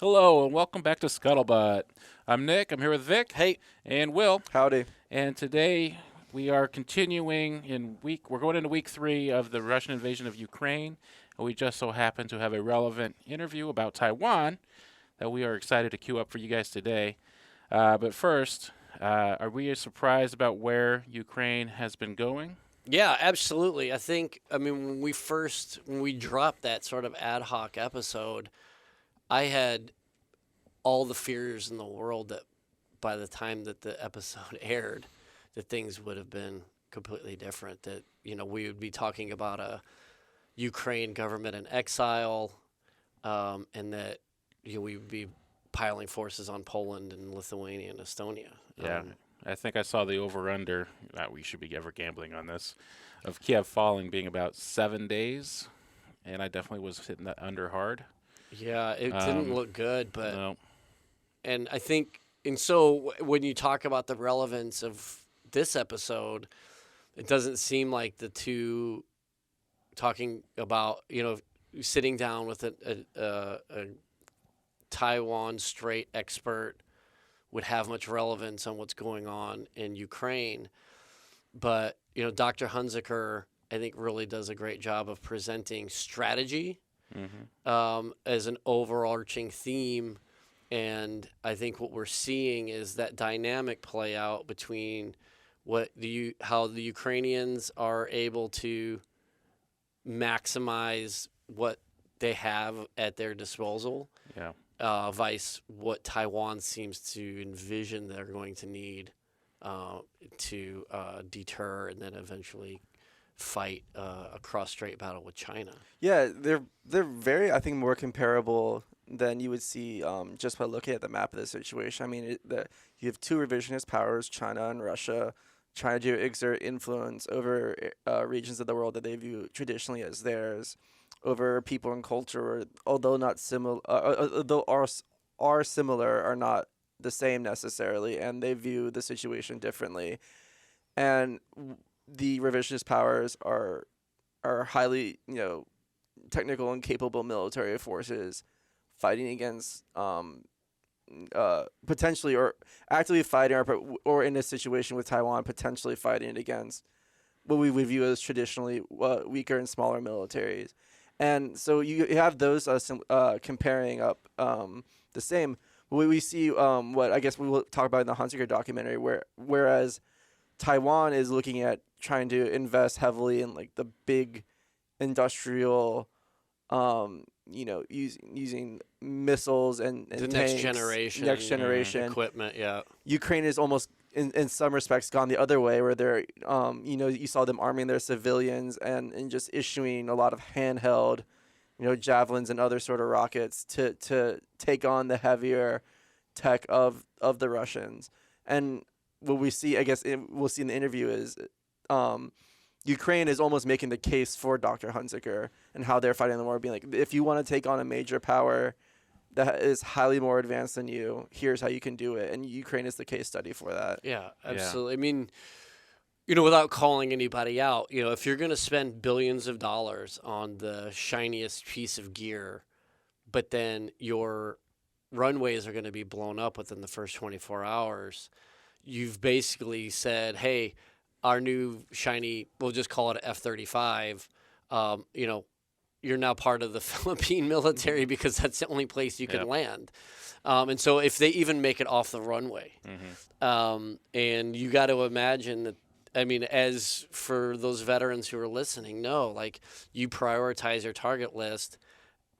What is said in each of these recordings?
Hello and welcome back to Scuttlebutt. I'm Nick. I'm here with Vic. Hey, And Will. Howdy. And today we are continuing we're going into week 3 of the Russian invasion of Ukraine. And we just so happen to have a relevant interview about Taiwan that we are excited to queue up for you guys today. But first, are we surprised about where Ukraine has been going? yeah, absolutely. When we dropped that sort of ad hoc episode, I had all the fears in the world that by the time that the episode aired, that things would have been completely different. That, we would be talking about a Ukraine government in exile, and that, we would be piling forces on Poland and Lithuania and Estonia. Yeah. I think I saw the over-under, we should be ever gambling on this, of Kiev falling being about 7 days. And I definitely was hitting that under hard. Yeah, it didn't look good, but No. and I think, and so when you talk about the relevance of this episode, it doesn't seem like the two talking about, sitting down with a Taiwan Strait expert would have much relevance on what's going on in Ukraine. But, Dr. Hunzeker, I think, really does a great job of presenting strategy as an overarching theme. And I think what we're seeing is that dynamic play out between how the Ukrainians are able to maximize what they have at their disposal, Yeah. vice what Taiwan seems to envision they're going to need to deter and then eventually fight a cross-strait battle with China. Yeah, they're very, I think, more comparable than you would see just by looking at the map of the situation. I mean, you have two revisionist powers, China and Russia, trying to exert influence over regions of the world that they view traditionally as theirs, over people and culture, although not similar, although are similar, are not the same necessarily, and they view the situation differently. And the revisionist powers are highly, technical and capable military forces fighting against potentially or actively fighting or in a situation with Taiwan potentially fighting against what we would view as traditionally weaker and smaller militaries. And so you have those comparing up the same. We see what I guess we will talk about in the Hunzeker documentary, whereas Taiwan is looking at trying to invest heavily in like the big industrial, using missiles and The tanks, next generation equipment, yeah. Ukraine is almost in some respects gone the other way, where they're you saw them arming their civilians and just issuing a lot of handheld, javelins and other sort of rockets to take on the heavier tech of the Russians. And what we see, I guess we'll see in the interview is Ukraine is almost making the case for Dr. Hunzeker and how they're fighting the war, being like, if you want to take on a major power that is highly more advanced than you, here's how you can do it. And Ukraine is the case study for that. Yeah, absolutely. I mean, without calling anybody out, if you're going to spend billions of dollars on the shiniest piece of gear, but then your runways are going to be blown up within the first 24 hours, you've basically said, hey, our new shiny, we'll just call it an F-35, you're now part of the Philippine military because that's the only place you can land. And so if they even make it off the runway, and you got to imagine that, I mean, as for those veterans who are listening, you prioritize your target list.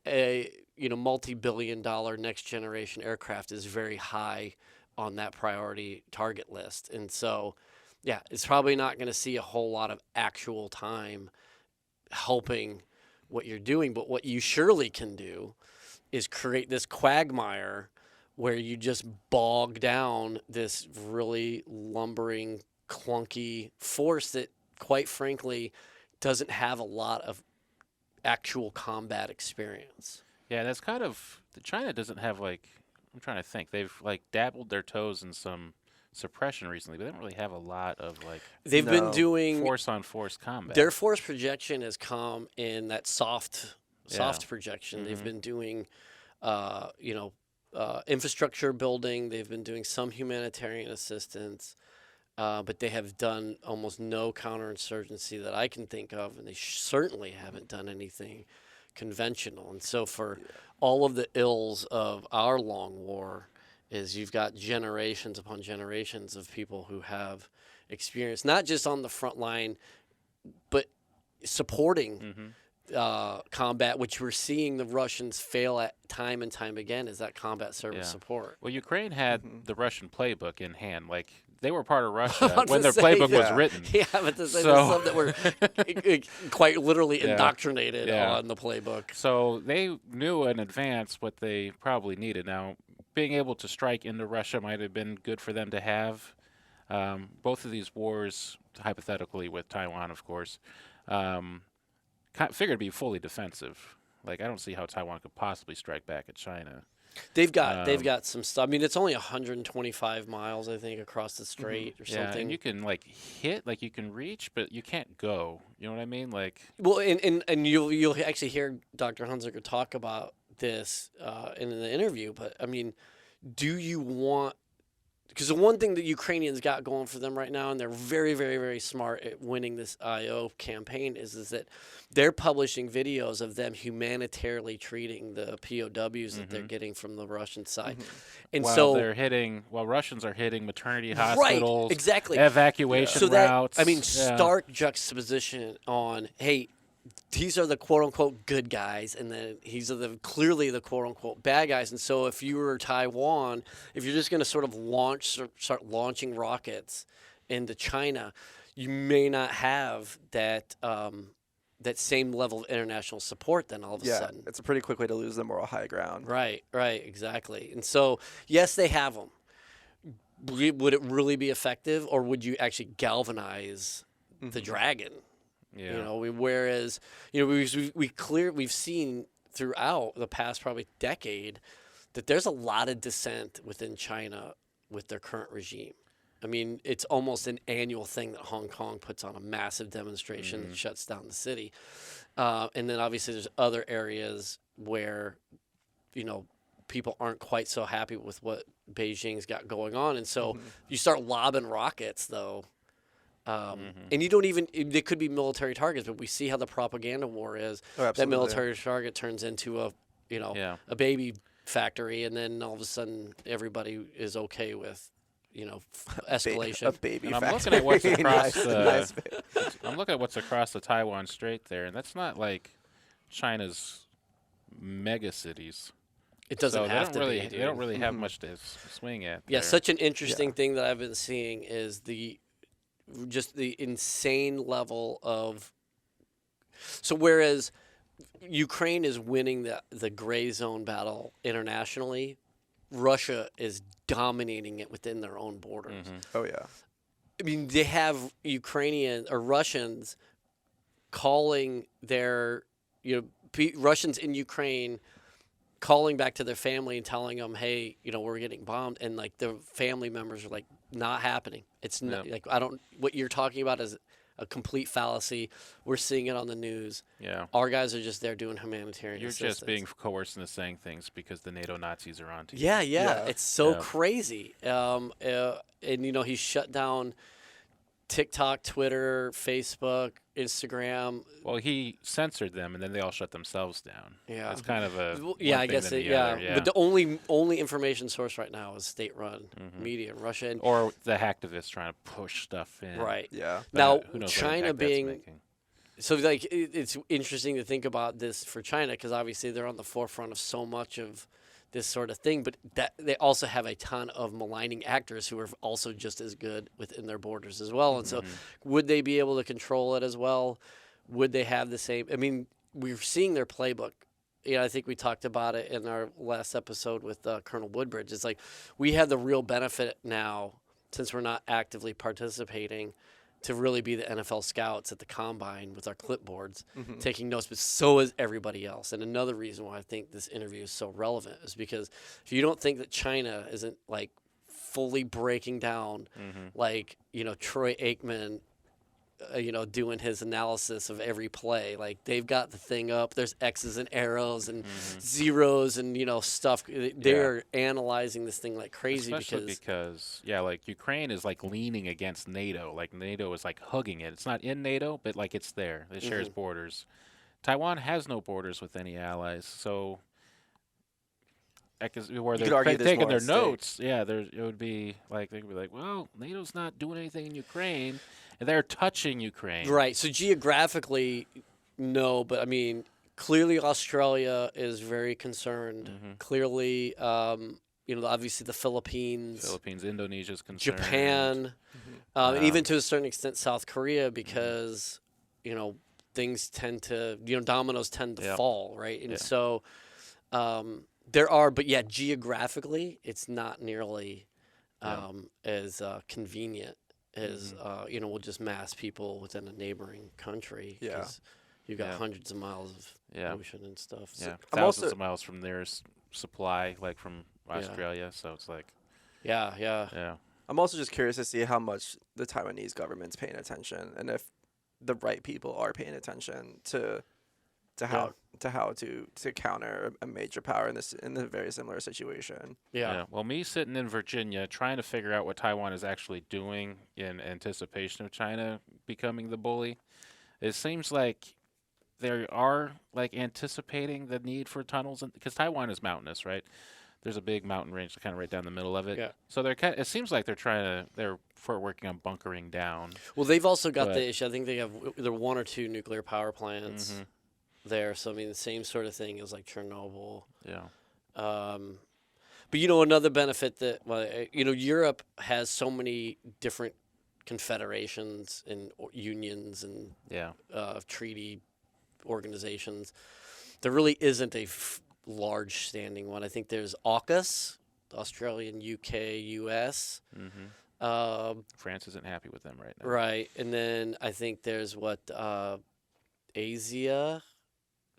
A multi-billion-dollar next-generation aircraft is very high on that priority target list, and so, yeah, it's probably not going to see a whole lot of actual time helping what you're doing. But what you surely can do is create this quagmire where you just bog down this really lumbering, clunky force that, quite frankly, doesn't have a lot of actual combat experience. Yeah, that's kind of China doesn't have I'm trying to think. They've dabbled their toes in some suppression recently, but they don't really have a lot of They've been doing force on force combat. Their force projection has come in that soft projection. They've been doing, infrastructure building. They've been doing some humanitarian assistance, but they have done almost no counterinsurgency that I can think of, and they certainly haven't done anything conventional. And so for all of the ills of our long war is you've got generations upon generations of people who have experience, not just on the front line, but supporting combat, which we're seeing the Russians fail at time and time again, is that combat service support. Well, Ukraine had the Russian playbook in hand. Like, they were part of I Russia was when their to say playbook was that. written. Yeah, but there's So- some that were quite literally Yeah. indoctrinated Yeah. on the playbook. So they knew in advance what they probably needed. Now, being able to strike into Russia might have been good for them to have. Both of these wars, hypothetically with Taiwan, of course, figured to be fully defensive. Like, I don't see how Taiwan could possibly strike back at China. They've got some stuff. I mean, it's only 125 miles, I think, across the strait or Yeah, something. and you can hit, you can reach, but you can't go. You know what I mean? Like, Well, and you'll actually hear Dr. Hunzeker talk about this in the interview. But I mean, do you want? Because the one thing that Ukrainians got going for them right now, and they're very, very, very smart at winning this IO campaign, is that they're publishing videos of them humanitarily treating the POWs that they're getting from the Russian side. And while Russians are hitting maternity hospitals, right, exactly, evacuation so that, routes. I mean, yeah. stark juxtaposition on, hey, these are the quote unquote good guys, and then these are clearly the quote unquote bad guys. And so, if you were Taiwan, if you're just going to sort of start launching rockets into China, you may not have that that same level of international support. Then all of a sudden, it's a pretty quick way to lose the moral high ground. right, exactly. And so, yes, they have them. Would it really be effective, or would you actually galvanize the dragon? Yeah. You know, whereas we've seen throughout the past probably decade that there's a lot of dissent within China with their current regime. I mean, it's almost an annual thing that Hong Kong puts on a massive demonstration that shuts down the city, and then obviously there's other areas where, you know, people aren't quite so happy with what Beijing's got going on, and so you start lobbing rockets though. And you don't even, they could be military targets, but we see how the propaganda war is. Oh, that absolutely. military target turns into a baby factory, and then all of a sudden everybody is okay with, escalation. A baby And I'm factory. looking at what's across Nice. I'm looking at what's across the Taiwan Strait there, and that's not like China's mega cities. It doesn't So have to really, be. They don't really have much to swing at. Yeah, there. such an interesting thing that I've been seeing is the insane level of. So whereas Ukraine is winning the gray zone battle internationally, Russia is dominating it within their own borders. Oh yeah. I mean, they have Russians calling their Russians in Ukraine calling back to their family and telling them, hey, we're getting bombed, and like the family members are like, not happening. It's not like what you're talking about is a complete fallacy. We're seeing it on the news. Yeah. Our guys are just there doing humanitarian You're assistance. just being coerced into saying things because the NATO Nazis are on to you. Yeah. It's so Yeah. crazy. And he shut down TikTok, Twitter, Facebook, Instagram. Well, he censored them, and then they all shut themselves down. Yeah. It's kind of a Well, one I thing guess than it, the yeah. other, yeah. But the only information source right now is state-run media in Russia. And Or the hacktivists trying to push stuff in. right. Yeah. But Now, who knows what China impact that's being making. so like it's interesting to think about this for China because obviously they're on the forefront of so much of this sort of thing, but that they also have a ton of maligning actors who are also just as good within their borders as well. And so, would they be able to control it as well? Would they have the same? I mean, we're seeing their playbook. I think we talked about it in our last episode with Colonel Woodbridge. It's like we have the real benefit now, since we're not actively participating, to really be the NFL scouts at the combine with our clipboards, taking notes, but so is everybody else. And another reason why I think this interview is so relevant is because if you don't think that China isn't like fully breaking down, like, Troy Aikman doing his analysis of every play. Like they've got the thing up. There's X's and arrows and zeros and stuff. They're analyzing this thing like crazy, especially because like Ukraine is like leaning against NATO. Like NATO is like hugging it. It's not in NATO, but like it's there. It shares borders. Taiwan has no borders with any allies, so where they're taking their notes, it would be like they could be like, well, NATO's not doing anything in Ukraine, and they're touching Ukraine. Right. So geographically, no, but I mean, clearly Australia is very concerned. Clearly, obviously the Philippines, Indonesia's concerned. Japan, and even to a certain extent South Korea, because things tend to, dominoes tend to fall, right? And so there are, but geographically, it's not nearly as convenient as, we'll just mass people within a neighboring country. Yeah. You've got hundreds of miles of ocean and stuff. Yeah, thousands of miles from their supply, like from Australia. So it's like, yeah. I'm also just curious to see how much the Taiwanese government's paying attention, and if the right people are paying attention to how to counter a major power in a very similar situation. Yeah. Well, me sitting in Virginia trying to figure out what Taiwan is actually doing in anticipation of China becoming the bully, it seems like they are like anticipating the need for tunnels, because Taiwan is mountainous, right? There's a big mountain range kind of right down the middle of it. Yeah. So it seems like they're working on bunkering down. Well, they've also got the issue. I think they have either one or two nuclear power plants there. So I mean, the same sort of thing as like Chernobyl. Yeah. But another benefit that Europe has so many different confederations and unions and treaty organizations. There really isn't a large standing one. I think there's AUKUS, Australian, UK, US. France isn't happy with them right now. Right, and then I think there's ASEA,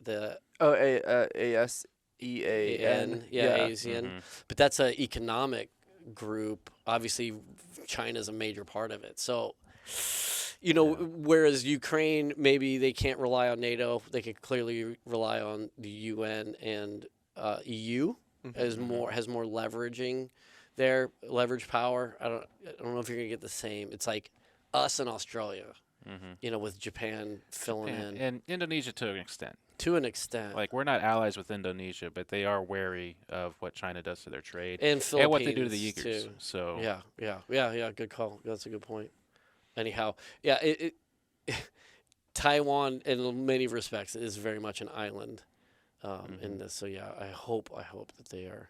ASEAN. ASEAN. But that's an economic group. Obviously, China's a major part of it. So, whereas Ukraine, maybe they can't rely on NATO, they could clearly rely on the UN and EU has more leverage power. I don't know if you're gonna get the same. It's like us and Australia, with Japan filling in, and Indonesia to an extent. To an extent, like we're not allies with Indonesia, but they are wary of what China does to their trade and Philippines and what they do to the Uyghurs. Too. So yeah. Good call. That's a good point. Anyhow, Taiwan, in many respects, is very much an island in this. So I hope that they are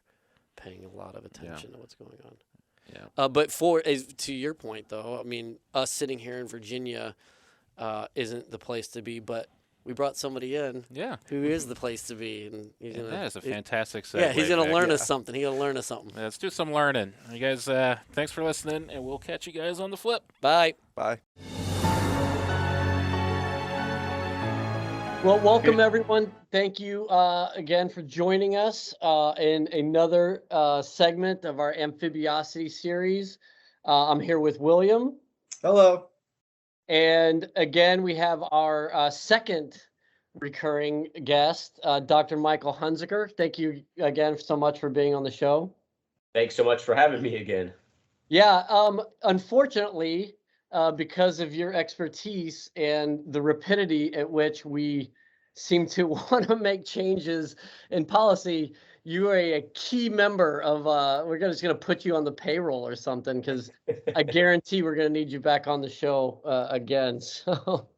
paying a lot of attention to what's going on. Yeah. But to your point, though, I mean, us sitting here in Virginia isn't the place to be, but we brought somebody in who is the place to be. And that is a fantastic segue. Yeah, he's going to learn us something. He's going to learn us something. Let's do some learning. You guys, thanks for listening, and we'll catch you guys on the flip. Bye. Bye. Well, welcome, everyone. Thank you again for joining us in another segment of our Amphibiosity series. I'm here with William. Hello. And again, we have our second recurring guest, Dr. Michael Hunzeker. Thank you again so much for being on the show. Thanks so much for having me again. Yeah, unfortunately, because of your expertise and the rapidity at which we seem to want to make changes in policy, you are a key member of, we're just going to put you on the payroll or something, because I guarantee we're going to need you back on the show again. So,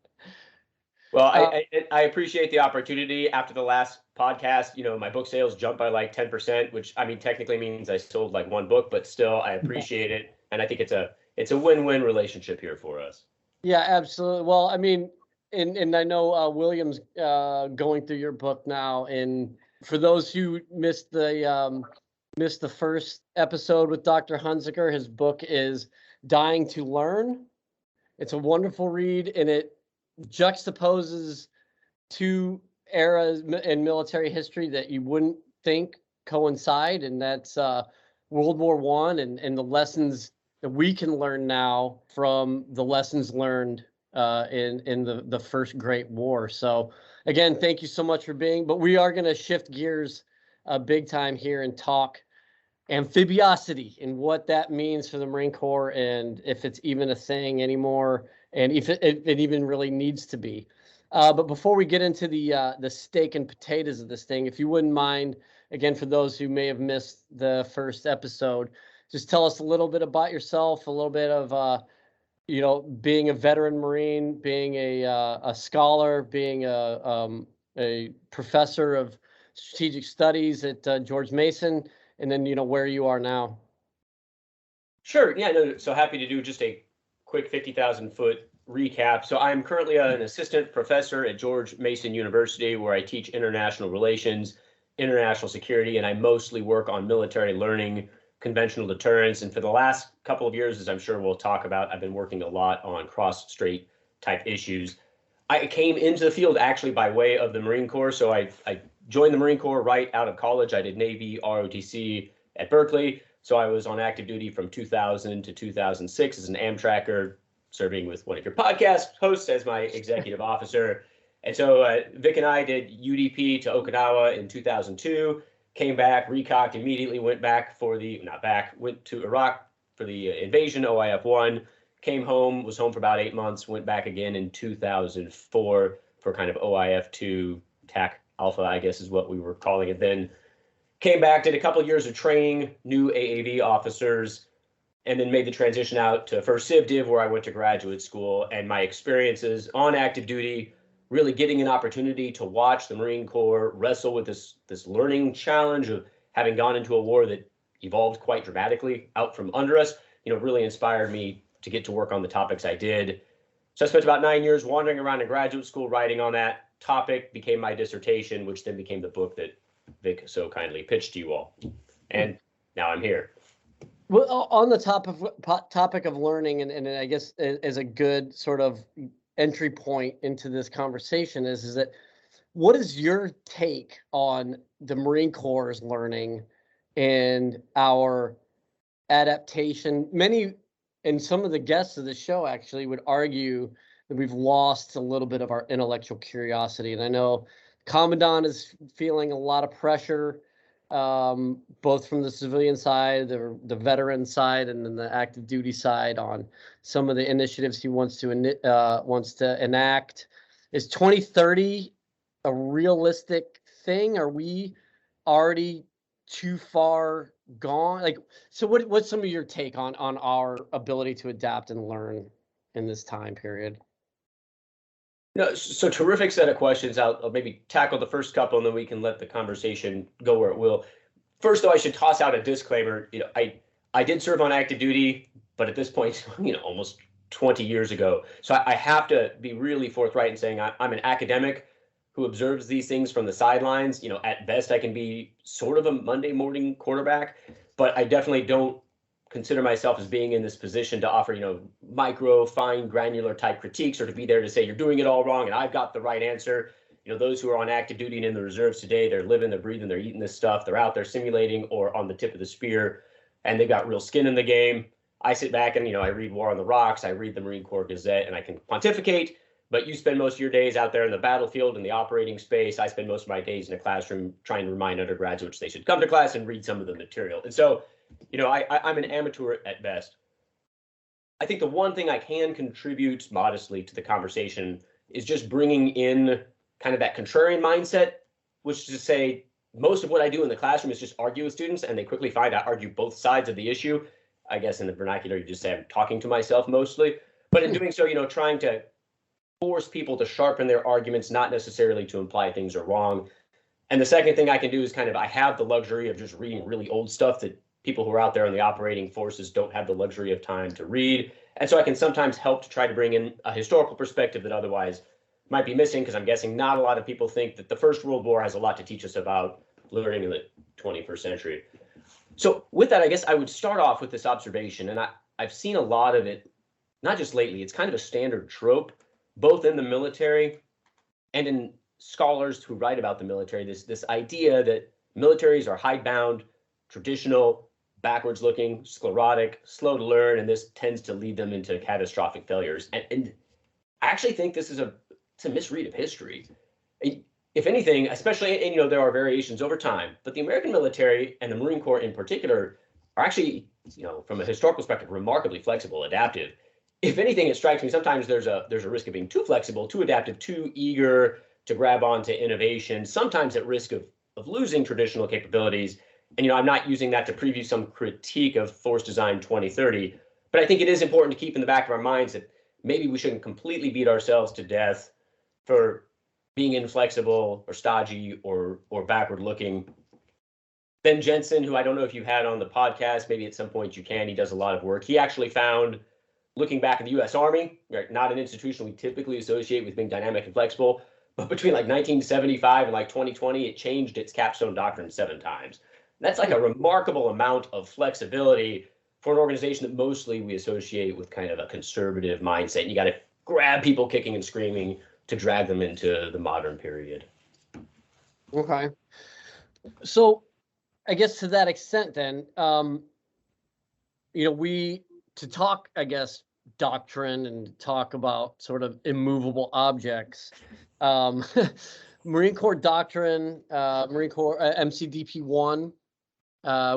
well, I appreciate the opportunity. After the last podcast, my book sales jumped by like 10%, which I mean technically means I sold like one book, but still I appreciate it, and I think it's a win-win relationship here for us. Yeah, absolutely. Well, I mean, and I know William's going through your book now, and for those who missed the first episode with Dr. Hunzeker, his book is Dying to Learn. It's a wonderful read, and it juxtaposes two eras in military history that you wouldn't think coincide, and that's World War I and the lessons that we can learn now from the lessons learned in the first Great War. So again, thank you so much for being. But we are going to shift gears big time here and talk amphibiosity and what that means for the Marine Corps, and if it's even a thing anymore, and if it even really needs to be. But before we get into the steak and potatoes of this thing, if you wouldn't mind, again, for those who may have missed the first episode, just tell us a little bit about yourself, a little bit of being a veteran Marine, being a scholar, being a professor of strategic studies at George Mason, and then where you are now. Sure. Yeah. No. So happy to do just a quick 50,000-foot recap. So I'm currently an assistant professor at George Mason University, where I teach international relations, international security, and I mostly work on military learning, conventional deterrence. And for the last couple of years, as I'm sure we'll talk about, I've been working a lot on cross-strait type issues. I came into the field actually by way of the Marine Corps. So I joined the Marine Corps right out of college. I did Navy ROTC at Berkeley. So I was on active duty from 2000 to 2006 as an Amtracker, serving with one of your podcast hosts as my executive officer. And so Vic and I did UDP to Okinawa in 2002, came back, recocked immediately, went to Iraq for the invasion, OIF-1, came home, was home for about 8 months, went back again in 2004 for kind of OIF-2, TAC Alpha, I guess is what we were calling it then. Came back, did a couple of years of training, new AAV officers, and then made the transition out to first CivDiv, where I went to graduate school. And my experiences on active duty, really getting an opportunity to watch the Marine Corps wrestle with this learning challenge of having gone into a war that evolved quite dramatically out from under us, really inspired me to get to work on the topics I did. So I spent about 9 years wandering around in graduate school, writing on that topic, became my dissertation, which then became the book that Vic so kindly pitched to you all. And now I'm here. Well, on the topic of learning, and I guess as a good sort of entry point into this conversation is that what is your take on the Marine Corps' learning and our adaptation? Many, and some of the guests of the show actually would argue that we've lost a little bit of our intellectual curiosity. And I know Commandant is feeling a lot of pressure, both from the civilian side, the veteran side, and then the active duty side on some of the initiatives he wants to enact. Is 2030 a realistic thing? Are we already too far gone? So what's some of your take on our ability to adapt and learn in this time period? No, so terrific set of questions. I'll maybe tackle the first couple, and then we can let the conversation go where it will. First, though, I should toss out a disclaimer. I did serve on active duty, but at this point, almost 20 years ago. So I have to be really forthright in saying I'm an academic who observes these things from the sidelines. At best, I can be sort of a Monday morning quarterback, but I definitely don't consider myself as being in this position to offer, micro, fine, granular type critiques, or to be there to say you're doing it all wrong and I've got the right answer. Those who are on active duty and in the reserves today, they're living, they're breathing, they're eating this stuff. They're out there simulating or on the tip of the spear, and they've got real skin in the game. I sit back and, I read War on the Rocks, I read the Marine Corps Gazette, and I can pontificate, but you spend most of your days out there in the battlefield, in the operating space. I spend most of my days in a classroom trying to remind undergraduates they should come to class and read some of the material. And so, I'm an amateur at best. I think the one thing I can contribute modestly to the conversation is just bringing in kind of that contrarian mindset, which is to say most of what I do in the classroom is just argue with students, and they quickly find I argue both sides of the issue. I guess in the vernacular, you just say I'm talking to myself mostly. But in doing so, trying to force people to sharpen their arguments, not necessarily to imply things are wrong. And the second thing I can do is I have the luxury of just reading really old stuff that people who are out there in the operating forces don't have the luxury of time to read. And so I can sometimes help to try to bring in a historical perspective that otherwise might be missing, because I'm guessing not a lot of people think that the First World War has a lot to teach us about learning in the 21st century. So with that, I guess I would start off with this observation, and I've seen a lot of it, not just lately. It's kind of a standard trope, both in the military and in scholars who write about the military, this idea that militaries are hidebound, traditional, backwards looking, sclerotic, slow to learn, and this tends to lead them into catastrophic failures. And I actually think this is it's a misread of history. If anything, especially, and there are variations over time, but the American military and the Marine Corps in particular are actually, from a historical perspective, remarkably flexible, adaptive. If anything, it strikes me sometimes there's a risk of being too flexible, too adaptive, too eager to grab onto innovation, sometimes at risk of losing traditional capabilities. And I'm not using that to preview some critique of Force Design 2030, but I think it is important to keep in the back of our minds that maybe we shouldn't completely beat ourselves to death for being inflexible or stodgy or backward looking. Ben Jensen, who I don't know if you had on the podcast, maybe at some point you can, he does a lot of work. He actually found, looking back at the U.S. Army, right, not an institution we typically associate with being dynamic and flexible, but between like 1975 and like 2020, it changed its capstone doctrine 7 times. And that's like a remarkable amount of flexibility for an organization that mostly we associate with kind of a conservative mindset. You got to grab people kicking and screaming to drag them into the modern period. Okay. So I guess to that extent then, to talk, I guess, doctrine and talk about sort of immovable objects, Marine Corps doctrine, Marine Corps MCDP 1,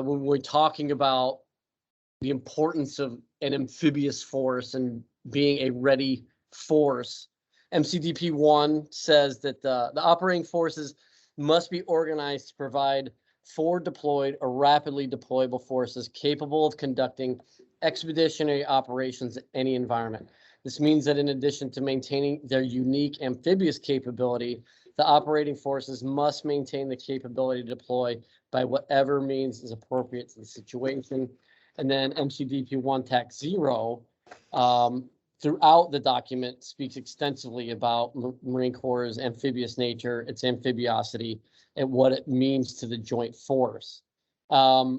when we're talking about the importance of an amphibious force and being a ready force, MCDP 1 says that the operating forces must be organized to provide forward deployed or rapidly deployable forces capable of conducting expeditionary operations in any environment. This means that in addition to maintaining their unique amphibious capability, the operating forces must maintain the capability to deploy by whatever means is appropriate to the situation. And then MCDP 1 TAC 0, throughout the document, speaks extensively about Marine Corps' amphibious nature, its amphibiosity, and what it means to the joint force. Some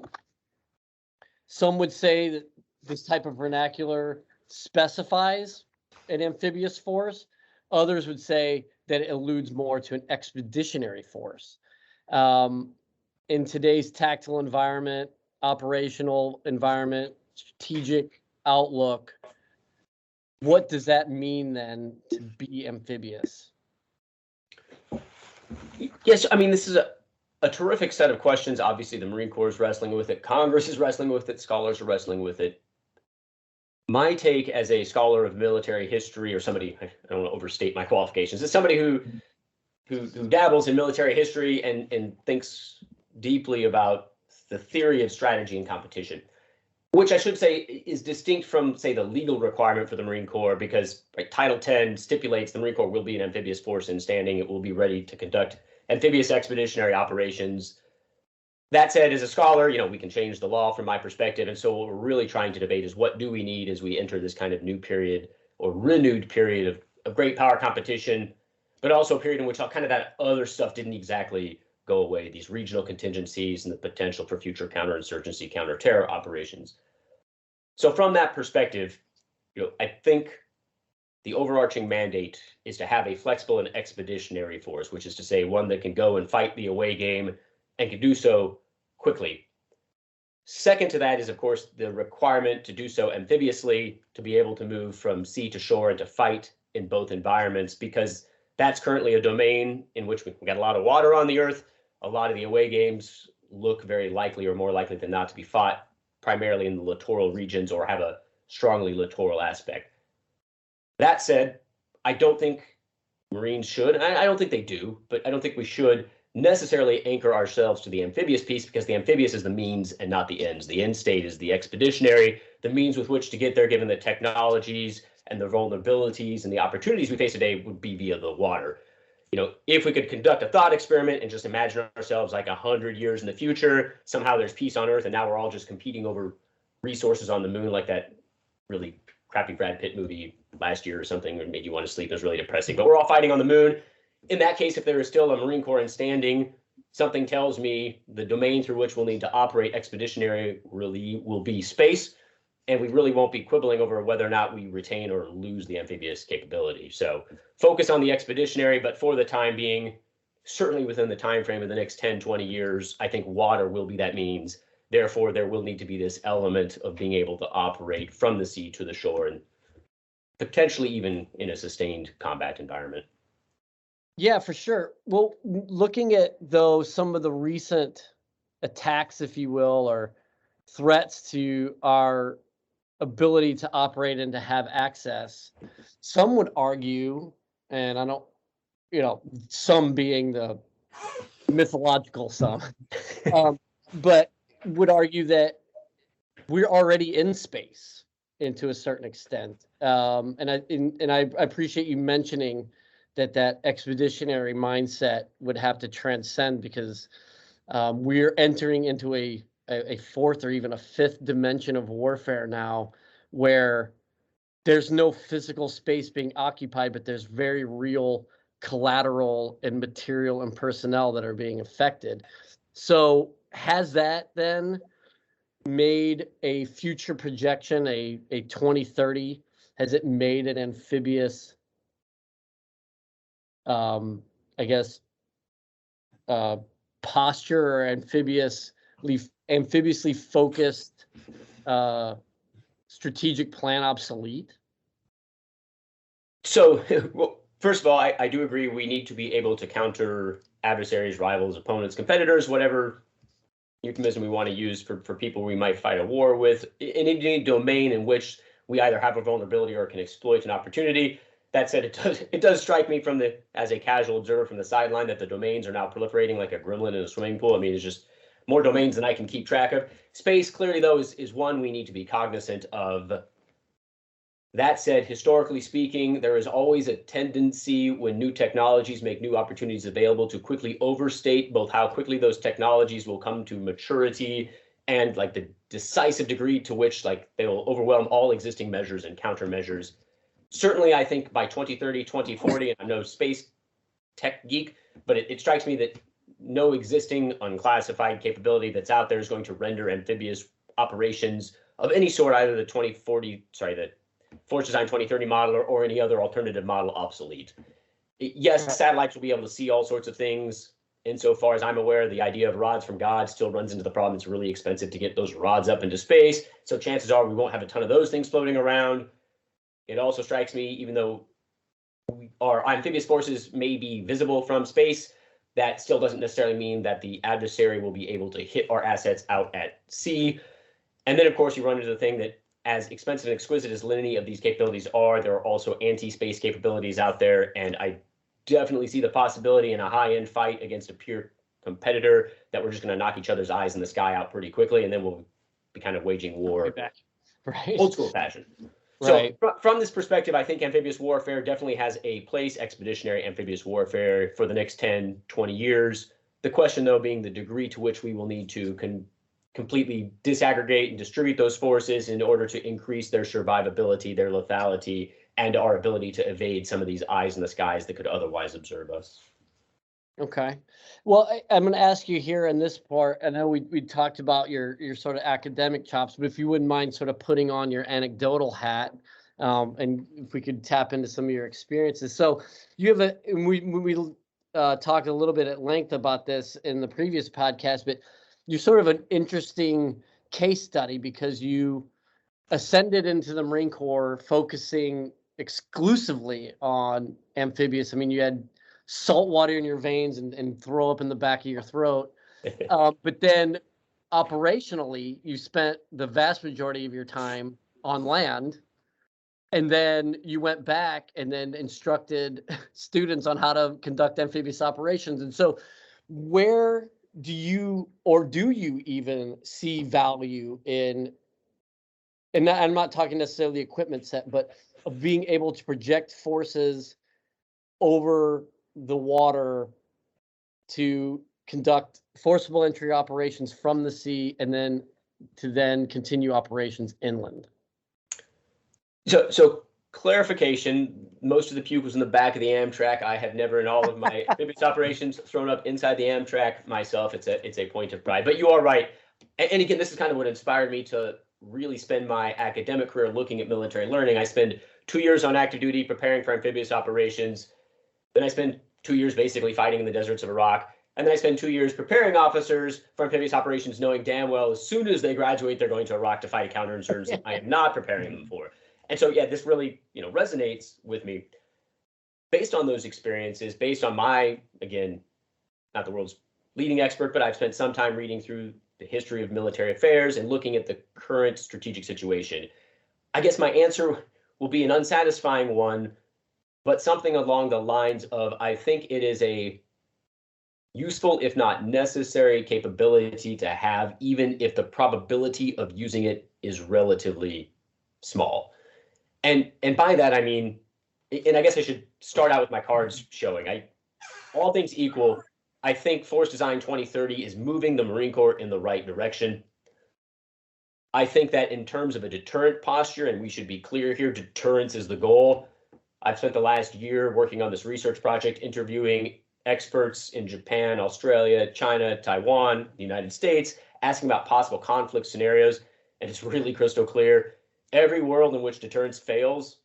would say that this type of vernacular specifies an amphibious force. Others would say that it alludes more to an expeditionary force. In today's tactical environment, operational environment, strategic outlook, what does that mean then to be amphibious? Yes, I mean, this is a terrific set of questions. Obviously, the Marine Corps is wrestling with it. Congress is wrestling with it. Scholars are wrestling with it. My take as a scholar of military history, or somebody, I don't want to overstate my qualifications, as somebody who dabbles in military history and thinks deeply about the theory of strategy and competition, which I should say is distinct from, say, the legal requirement for the Marine Corps, because Title 10 stipulates the Marine Corps will be an amphibious force in standing. It will be ready to conduct amphibious expeditionary operations. That said, as a scholar, we can change the law from my perspective. And so what we're really trying to debate is what do we need as we enter this kind of new period or renewed period of great power competition, but also a period in which kind of that other stuff didn't exactly go away, these regional contingencies and the potential for future counterinsurgency, counterterror operations. So from that perspective, I think the overarching mandate is to have a flexible and expeditionary force, which is to say one that can go and fight the away game and can do so quickly. Second to that is, of course, the requirement to do so amphibiously, to be able to move from sea to shore and to fight in both environments, because that's currently a domain in which we've got a lot of water on the Earth. A lot of the away games look very likely, or more likely than not, to be fought primarily in the littoral regions or have a strongly littoral aspect. That said, I don't think Marines should, and I don't think they do, but I don't think we should necessarily anchor ourselves to the amphibious piece, because the amphibious is the means and not the ends. The end state is the expeditionary, the means with which to get there, given the technologies and the vulnerabilities and the opportunities we face today, would be via the water. If we could conduct a thought experiment and just imagine ourselves like 100 years in the future, somehow there's peace on Earth and now we're all just competing over resources on the moon, like that really crappy Brad Pitt movie last year or something, that made you want to sleep. It was really depressing, but we're all fighting on the moon. In that case, if there is still a Marine Corps in standing, something tells me the domain through which we'll need to operate expeditionary really will be space, and we really won't be quibbling over whether or not we retain or lose the amphibious capability. So focus on the expeditionary, but for the time being, certainly within the time frame of the next 10, 20 years, I think water will be that means. Therefore, there will need to be this element of being able to operate from the sea to the shore. And potentially even in a sustained combat environment. Yeah, for sure. Well, looking at though some of the recent attacks, if you will, or threats to our ability to operate and to have access, some would argue, and I don't, some being the mythological some, but would argue that we're already in space and to a certain extent. And I appreciate you mentioning that expeditionary mindset would have to transcend, because we're entering into a fourth or even a fifth dimension of warfare now, where there's no physical space being occupied, but there's very real collateral and material and personnel that are being affected. So has that then made a future projection, a 2030, has it made an amphibious, I guess, posture or amphibiously focused strategic plan obsolete? So, well, first of all, I do agree we need to be able to counter adversaries, rivals, opponents, competitors, whatever euphemism we want to use for people we might fight a war with, in any domain in which we either have a vulnerability or can exploit an opportunity. That said, it does strike me as a casual observer from the sideline that the domains are now proliferating like a gremlin in a swimming pool. I mean, it's just more domains than I can keep track of. Space, clearly, though, is one we need to be cognizant of. That said, historically speaking, there is always a tendency when new technologies make new opportunities available to quickly overstate both how quickly those technologies will come to maturity and like the decisive degree to which like they will overwhelm all existing measures and countermeasures. Certainly, I think by 2030, 2040, and I'm no space tech geek, but it strikes me that no existing unclassified capability that's out there is going to render amphibious operations of any sort, either the Force Design 2030 model or any other alternative model obsolete. Yes, satellites will be able to see all sorts of things. Insofar as I'm aware, the idea of rods from God still runs into the problem. It's really expensive to get those rods up into space. So chances are we won't have a ton of those things floating around. It also strikes me, even though our amphibious forces may be visible from space, that still doesn't necessarily mean that the adversary will be able to hit our assets out at sea. And then, of course, you run into the thing that as expensive and exquisite as any of these capabilities are, there are also anti-space capabilities out there, and I definitely see the possibility in a high-end fight against a pure competitor that we're just going to knock each other's eyes in the sky out pretty quickly, and then we'll be kind of waging war, right? Old school fashion. Right. So from this perspective, I think amphibious warfare definitely has a place, expeditionary amphibious warfare, for the next 10, 20 years. The question, though, being the degree to which we will need to completely disaggregate and distribute those forces in order to increase their survivability, their lethality, and our ability to evade some of these eyes in the skies that could otherwise observe us. Okay. Well, I'm going to ask you here in this part. I know we talked about your sort of academic chops, but if you wouldn't mind sort of putting on your anecdotal hat, and if we could tap into some of your experiences. So you have we talked a little bit at length about this in the previous podcast, but you're sort of an interesting case study because you ascended into the Marine Corps focusing exclusively on amphibious. I mean, you had salt water in your veins and throw up in the back of your throat. But then operationally, you spent the vast majority of your time on land. And then you went back and then instructed students on how to conduct amphibious operations. And so where do you even see value in, and I'm not talking necessarily the equipment set, but of being able to project forces over the water to conduct forcible entry operations from the sea and then continue operations inland? So clarification, most of the pupils in the back of the Amtrak, I have never in all of my amphibious operations thrown up inside the Amtrak myself. It's a point of pride. But you are right. And again, this is kind of what inspired me to really spend my academic career looking at military learning. I spent 2 years on active duty preparing for amphibious operations. Then I spent 2 years basically fighting in the deserts of Iraq. And then I spent 2 years preparing officers for amphibious operations, knowing damn well as soon as they graduate, they're going to Iraq to fight a counterinsurgency I am not preparing them for. And so, yeah, this really, resonates with me based on those experiences, based on my, again, not the world's leading expert, but I've spent some time reading through the history of military affairs and looking at the current strategic situation. I guess my answer will be an unsatisfying one, but something along the lines of I think it is a useful, if not necessary, capability to have, even if the probability of using it is relatively small. And by that I mean, and I guess I should start out with my cards showing. All things equal, I think Force Design 2030 is moving the Marine Corps in the right direction. I think that in terms of a deterrent posture, and we should be clear here, deterrence is the goal. I've spent the last year working on this research project, interviewing experts in Japan, Australia, China, Taiwan, the United States, asking about possible conflict scenarios. And it's really crystal clear. Every world in which deterrence fails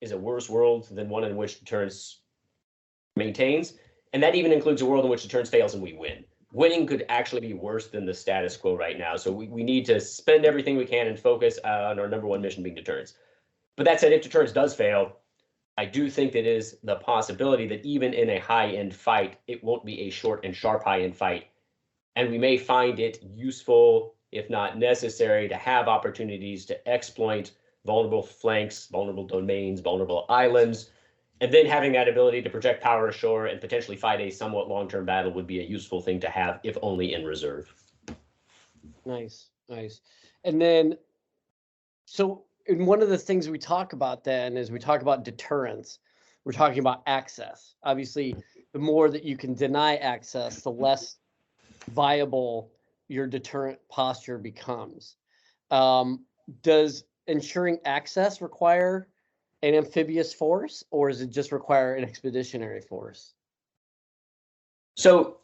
is a worse world than one in which deterrence maintains. And that even includes a world in which deterrence fails and we win. Winning could actually be worse than the status quo right now. So we need to spend everything we can and focus on our number one mission being deterrence. But that said, if deterrence does fail, I do think that is the possibility that even in a high-end fight, it won't be a short and sharp high-end fight. And we may find it useful, if not necessary, to have opportunities to exploit vulnerable flanks, vulnerable domains, vulnerable islands. And then having that ability to project power ashore and potentially fight a somewhat long-term battle would be a useful thing to have, if only in reserve. Nice. And then, so and one of the things we talk about then is we talk about deterrence. We're talking about access. Obviously, the more that you can deny access, the less viable your deterrent posture becomes. Does ensuring access require an amphibious force, or does it just require an expeditionary force? So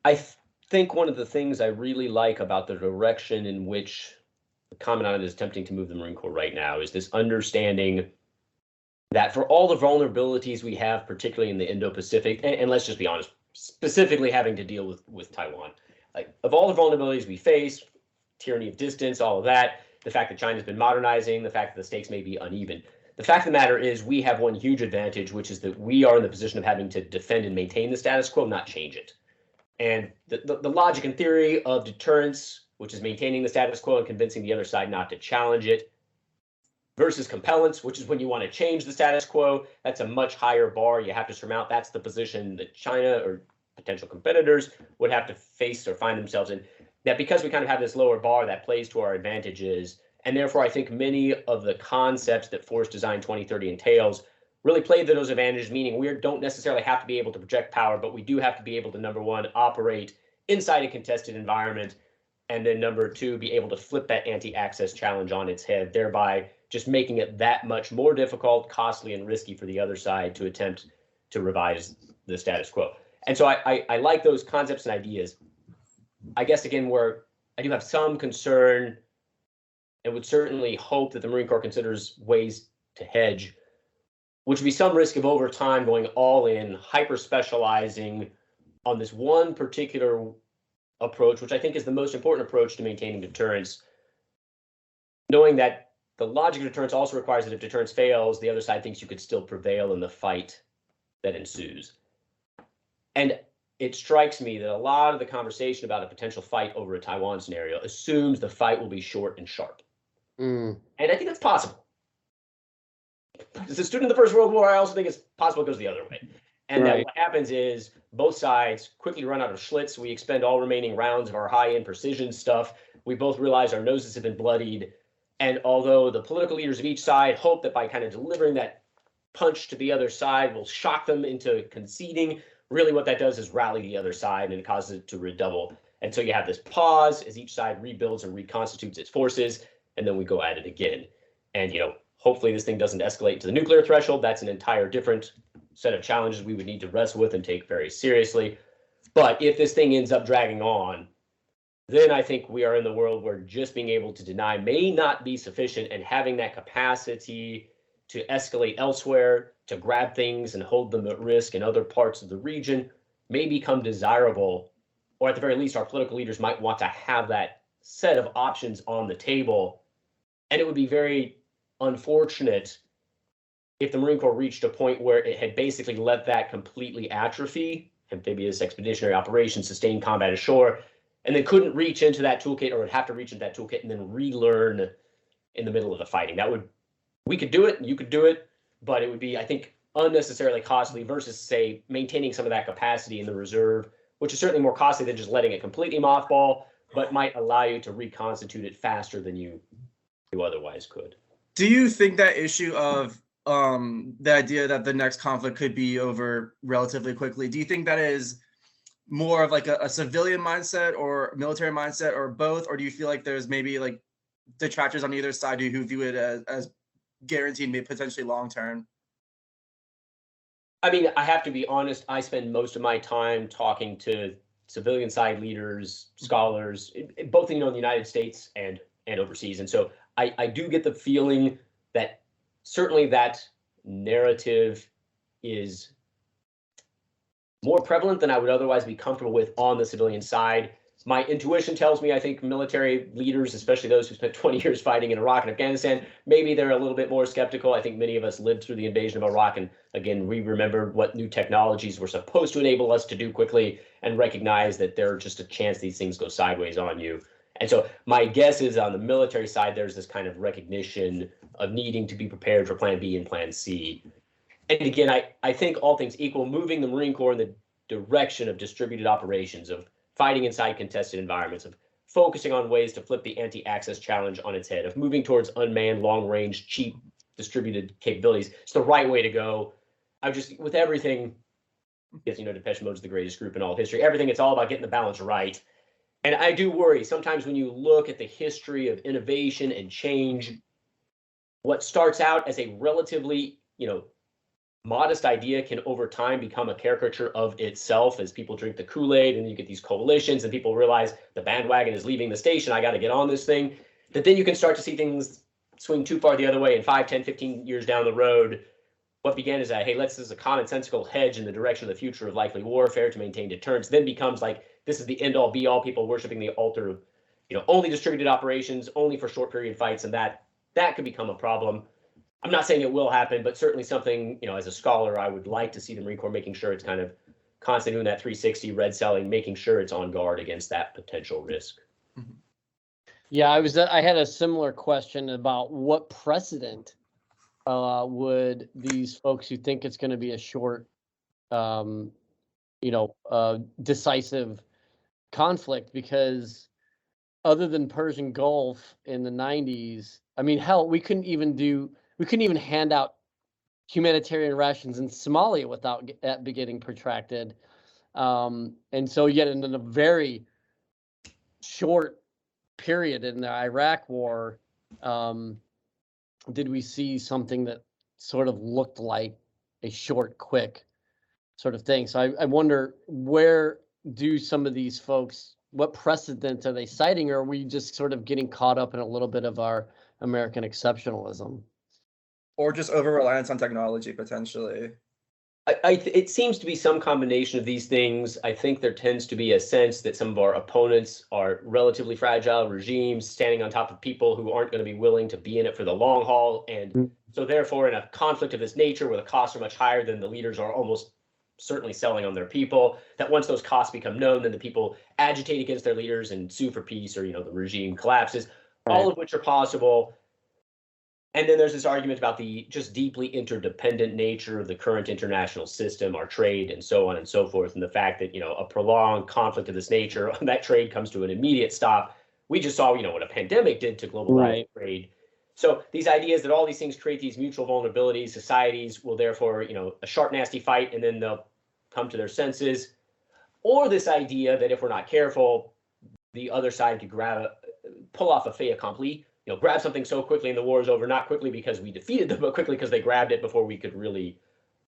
I think one of the things I really like about the direction in which the Commandant is attempting to move the Marine Corps right now is this understanding that for all the vulnerabilities we have, particularly in the Indo-Pacific, and let's just be honest, specifically having to deal with Taiwan, like of all the vulnerabilities we face, tyranny of distance, all of that, the fact that China's been modernizing, the fact that the stakes may be uneven. The fact of the matter is we have one huge advantage, which is that we are in the position of having to defend and maintain the status quo, not change it. And the logic and theory of deterrence, which is maintaining the status quo and convincing the other side not to challenge it, versus compellence, which is when you want to change the status quo, that's a much higher bar you have to surmount. That's the position that China or potential competitors would have to face or find themselves in. That because we kind of have this lower bar, that plays to our advantages. And therefore, I think many of the concepts that Force Design 2030 entails really play to those advantages, meaning we don't necessarily have to be able to project power, but we do have to be able to, number one, operate inside a contested environment, and then number two, be able to flip that anti-access challenge on its head, thereby just making it that much more difficult, costly, and risky for the other side to attempt to revise the status quo. And so I like those concepts and ideas. I guess, again, where I do have some concern and would certainly hope that the Marine Corps considers ways to hedge, which would be some risk of over time going all in, hyper-specializing on this one particular approach, which I think is the most important approach to maintaining deterrence, knowing that the logic of deterrence also requires that if deterrence fails, the other side thinks you could still prevail in the fight that ensues. And it strikes me that a lot of the conversation about a potential fight over a Taiwan scenario assumes the fight will be short and sharp. And I think that's possible. As a student of the First World War, I also think it's possible it goes the other way. And that what happens is both sides quickly run out of Schlitz. We expend all remaining rounds of our high-end precision stuff. We both realize our noses have been bloodied. And although the political leaders of each side hope that by kind of delivering that punch to the other side will shock them into conceding, really what that does is rally the other side and it causes it to redouble. And so you have this pause as each side rebuilds and reconstitutes its forces, and then we go at it again. And, hopefully this thing doesn't escalate to the nuclear threshold. That's an entire different set of challenges we would need to wrestle with and take very seriously. But if this thing ends up dragging on, then I think we are in the world where just being able to deny may not be sufficient, and having that capacity to escalate elsewhere, to grab things and hold them at risk in other parts of the region may become desirable, or at the very least, our political leaders might want to have that set of options on the table. And it would be very unfortunate if the Marine Corps reached a point where it had basically let that completely atrophy, amphibious expeditionary operations, sustained combat ashore, and then couldn't reach into that toolkit, or would have to reach into that toolkit and then relearn in the middle of the fighting. We could do it, you could do it, but it would be, I think, unnecessarily costly versus, say, maintaining some of that capacity in the reserve, which is certainly more costly than just letting it completely mothball, but might allow you to reconstitute it faster than you otherwise could. Do you think that issue of the idea that the next conflict could be over relatively quickly, do you think that is more of like a civilian mindset or military mindset or both? Or do you feel like there's maybe like detractors on either side who view it as guaranteed, maybe potentially long term? I mean, I have to be honest, I spend most of my time talking to civilian side leaders, scholars, both in the United States and overseas. And so I do get the feeling that certainly that narrative is more prevalent than I would otherwise be comfortable with on the civilian side. My intuition tells me I think military leaders, especially those who spent 20 years fighting in Iraq and Afghanistan, maybe they're a little bit more skeptical. I think many of us lived through the invasion of Iraq. And again, we remember what new technologies were supposed to enable us to do quickly and recognize that there's just a chance these things go sideways on you. And so my guess is on the military side, there's this kind of recognition of needing to be prepared for plan B and plan C. And again, I think all things equal, moving the Marine Corps in the direction of distributed operations, of fighting inside contested environments, of focusing on ways to flip the anti-access challenge on its head, of moving towards unmanned, long-range, cheap, distributed capabilities. It's the right way to go. I just, with everything, yes, Depeche Mode's the greatest group in all of history. Everything, it's all about getting the balance right. And I do worry sometimes when you look at the history of innovation and change, what starts out as a relatively, modest idea can over time become a caricature of itself as people drink the Kool-Aid, and you get these coalitions and people realize the bandwagon is leaving the station. I got to get on this thing. That then you can start to see things swing too far the other way, and 5, 10, 15 years down the road, what began as this is a commonsensical hedge in the direction of the future of likely warfare to maintain deterrence, then becomes like, this is the end all be all, people worshiping the altar of, only distributed operations, only for short period fights. And that could become a problem. I'm not saying it will happen, but certainly something, as a scholar, I would like to see the Marine Corps making sure it's kind of constantly doing that 360 red selling, making sure it's on guard against that potential risk. Yeah, I had a similar question about what precedent would these folks who think it's going to be a short, decisive conflict, because other than Persian Gulf in the 90s, I mean, hell, we couldn't even hand out humanitarian rations in Somalia without that getting protracted. And so yet in a very short period in the Iraq war, did we see something that sort of looked like a short, quick sort of thing. So I wonder, where do some of these folks, what precedent are they citing, or are we just sort of getting caught up in a little bit of our American exceptionalism? Or just over-reliance on technology, potentially? It seems to be some combination of these things. I think there tends to be a sense that some of our opponents are relatively fragile regimes standing on top of people who aren't going to be willing to be in it for the long haul. And so therefore, in a conflict of this nature where the costs are much higher than the leaders are almost certainly selling on their people, that once those costs become known, then the people agitate against their leaders and sue for peace, or, the regime collapses, all of which are possible. And then there's this argument about the just deeply interdependent nature of the current international system, our trade, and so on and so forth, and the fact that, a prolonged conflict of this nature, that trade comes to an immediate stop. We just saw, what a pandemic did to global trade. So these ideas that all these things create these mutual vulnerabilities, societies will therefore, a sharp, nasty fight, and then they'll come to their senses. Or this idea that if we're not careful, the other side could pull off a fait accompli, grab something so quickly and the war is over, not quickly because we defeated them, but quickly because they grabbed it before we could really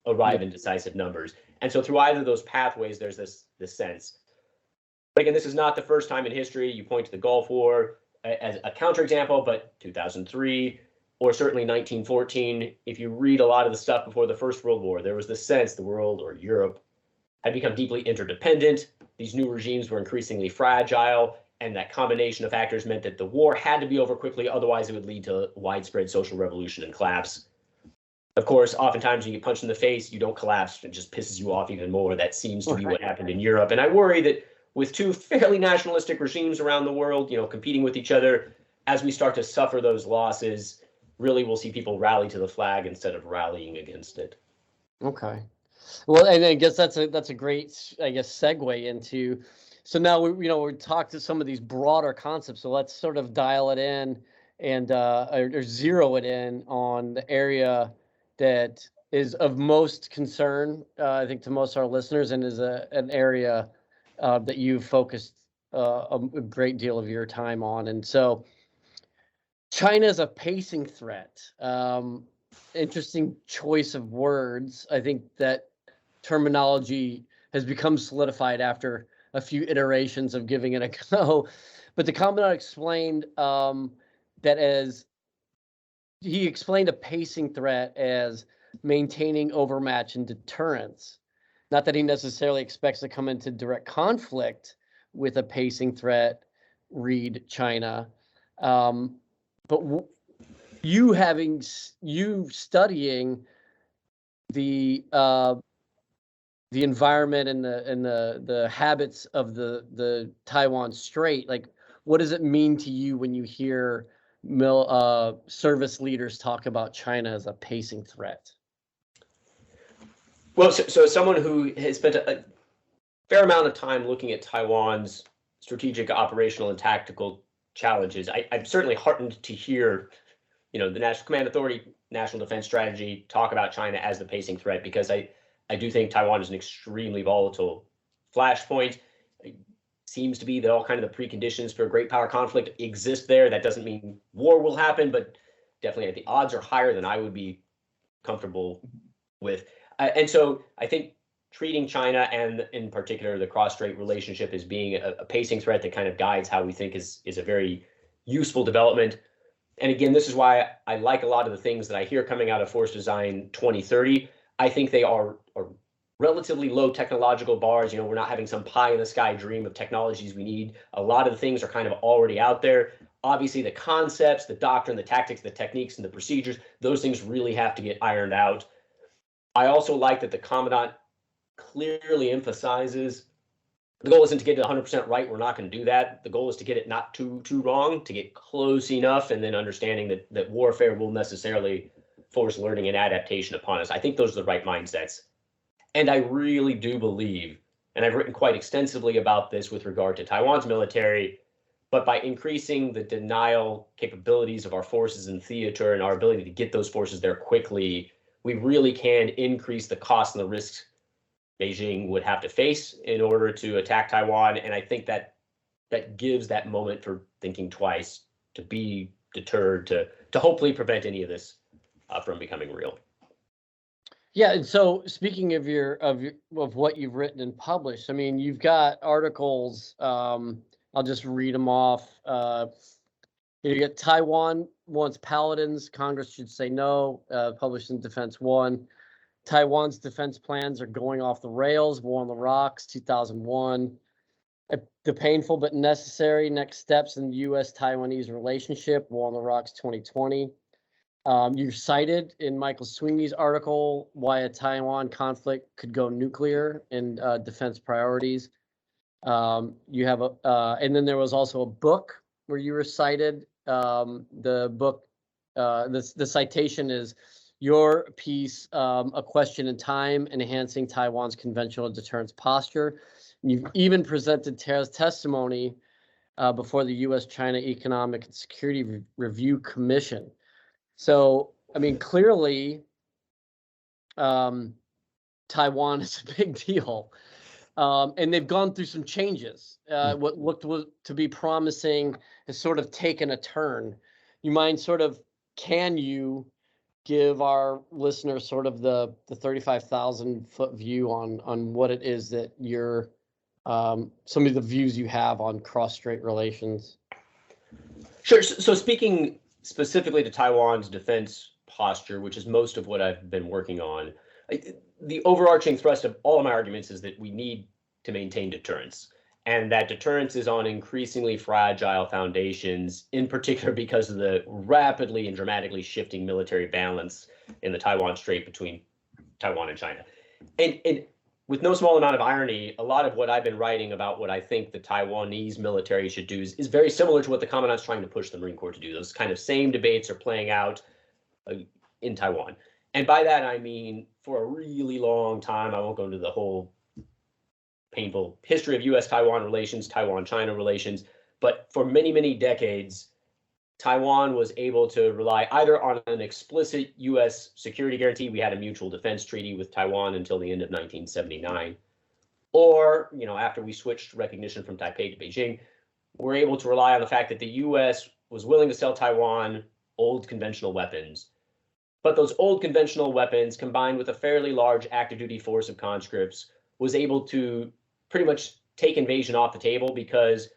arrive in decisive numbers. And so through either of those pathways, there's this sense. But again, this is not the first time in history. You point to the Gulf War as a counterexample, but 2003, or certainly 1914, if you read a lot of the stuff before the First World War, there was this sense the world, or Europe, had become deeply interdependent. These new regimes were increasingly fragile. And that combination of factors meant that the war had to be over quickly, otherwise it would lead to widespread social revolution and collapse. Of course, oftentimes you get punched in the face, you don't collapse, it just pisses you off even more. That seems to be what happened in Europe. And I worry that with two fairly nationalistic regimes around the world, competing with each other, as we start to suffer those losses, really we'll see people rally to the flag instead of rallying against it. Okay. Well, and I guess that's a great, segue into. So now we talked to some of these broader concepts. So let's sort of dial it in and or zero it in on the area that is of most concern, I think, to most of our listeners, and is an area that you've focused a great deal of your time on. And so, China is a pacing threat. Interesting choice of words. I think that terminology has become solidified after a few iterations of giving it a go. But the Commandant explained that as he explained a pacing threat as maintaining overmatch and deterrence. Not that he necessarily expects to come into direct conflict with a pacing threat, read China. But you studying the environment and the habits of the Taiwan Strait, like, what does it mean to you when you hear service leaders talk about China as a pacing threat? Well, so as someone who has spent a fair amount of time looking at Taiwan's strategic, operational, and tactical challenges, I'm certainly heartened to hear, the National Command Authority, National Defense Strategy talk about China as the pacing threat, because I do think Taiwan is an extremely volatile flashpoint. It seems to be that all kind of the preconditions for a great power conflict exist there. That doesn't mean war will happen, but definitely the odds are higher than I would be comfortable with. And so I think treating China, and in particular the cross-strait relationship, as being a pacing threat that kind of guides how we think is a very useful development. And again, this is why I like a lot of the things that I hear coming out of Force Design 2030. I think they are relatively low technological bars. We're not having some pie in the sky dream of technologies we need. A lot of the things are kind of already out there. Obviously, the concepts, the doctrine, the tactics, the techniques, and the procedures, those things really have to get ironed out. I also like that the Commandant clearly emphasizes the goal isn't to get it 100% right. We're not going to do that. The goal is to get it not too wrong, to get close enough, and then understanding that warfare will necessarily force learning and adaptation upon us. I think those are the right mindsets. And I really do believe, and I've written quite extensively about this with regard to Taiwan's military, but by increasing the denial capabilities of our forces in theater and our ability to get those forces there quickly, we really can increase the cost and the risks Beijing would have to face in order to attack Taiwan. And I think that gives that moment for thinking twice, to be deterred, to hopefully prevent any of this from becoming real. Yeah, and so speaking of what you've written and published, I mean, you've got articles. I'll just read them off. You get Taiwan wants Paladins. Congress should say no. Published in Defense 1. Taiwan's defense plans are going off the rails. War on the Rocks, 2001. The painful but necessary next steps in the U.S.-Taiwanese relationship. War on the Rocks, 2020. You cited in Michael Sweeney's article why a Taiwan conflict could go nuclear in defense priorities. You have and then there was also a book where you were cited. The book, the citation is your piece, A Question in Time, Enhancing Taiwan's Conventional Deterrence Posture. You've even presented testimony before the U.S.-China Economic and Security Review Commission. So, I mean, clearly, Taiwan is a big deal. And they've gone through some changes. What looked to be promising has sort of taken a turn. You mind can you give our listeners sort of the 35,000-foot view on what it is that you're, some of the views you have on cross-strait relations? Sure. So speaking specifically to Taiwan's defense posture, which is most of what I've been working on, the overarching thrust of all of my arguments is that we need to maintain deterrence. and that deterrence is on increasingly fragile foundations, in particular because of the rapidly and dramatically shifting military balance in the Taiwan Strait between Taiwan and China. And with no small amount of irony, a lot of what I've been writing about what I think the Taiwanese military should do is very similar to what the Commandant's trying to push the Marine Corps to do. Those kind of same debates are playing out in Taiwan. And by that, I mean, for a really long time, I won't go into the whole painful history of U.S.-Taiwan relations, Taiwan-China relations, but for many, many decades, Taiwan was able to rely either on an explicit U.S. security guarantee. We had a mutual defense treaty with Taiwan until the end of 1979. Or, after we switched recognition from Taipei to Beijing, we're able to rely on the fact that the U.S. was willing to sell Taiwan old conventional weapons. But those old conventional weapons, combined with a fairly large active duty force of conscripts, was able to pretty much take invasion off the table, because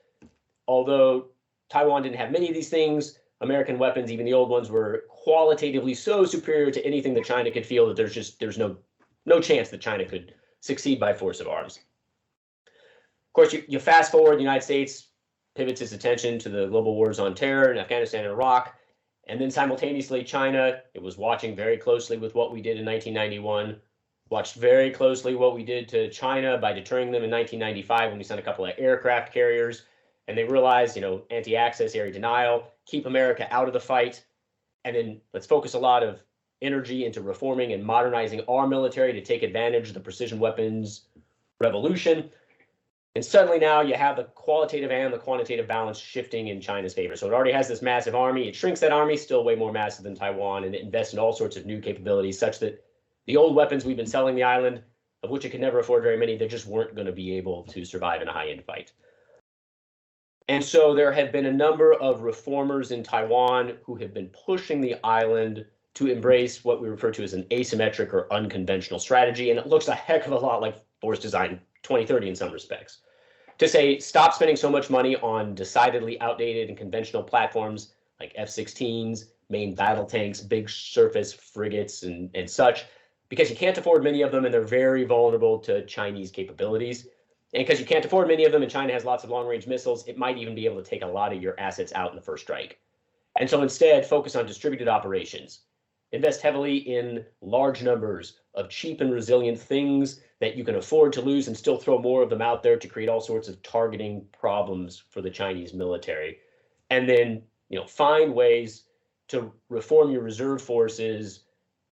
although Taiwan didn't have many of these things, American weapons, even the old ones, were qualitatively so superior to anything that China could feel that there's no chance that China could succeed by force of arms. Of course, you fast forward, the United States pivots its attention to the global wars on terror in Afghanistan and Iraq, and then simultaneously China, it was watching very closely with what we did in 1991, watched very closely what we did to China by deterring them in 1995 when we sent a couple of aircraft carriers, and they realized, anti-access area denial, keep America out of the fight, and then let's focus a lot of energy into reforming and modernizing our military to take advantage of the precision weapons revolution. And suddenly now you have the qualitative and the quantitative balance shifting in China's favor. So it already has this massive army. It shrinks that army, still way more massive than Taiwan, and it invests in all sorts of new capabilities such that the old weapons we've been selling the island, of which it could never afford very many, they just weren't going to be able to survive in a high-end fight. And so there have been a number of reformers in Taiwan who have been pushing the island to embrace what we refer to as an asymmetric or unconventional strategy. And it looks a heck of a lot like Force Design 2030 in some respects. To say, stop spending so much money on decidedly outdated and conventional platforms like F-16s, main battle tanks, big surface frigates, and such, because you can't afford many of them and they're very vulnerable to Chinese capabilities. And because you can't afford many of them and China has lots of long-range missiles, it might even be able to take a lot of your assets out in the first strike. And so instead, focus on distributed operations. Invest heavily in large numbers of cheap and resilient things that you can afford to lose and still throw more of them out there to create all sorts of targeting problems for the Chinese military. And then, find ways to reform your reserve forces,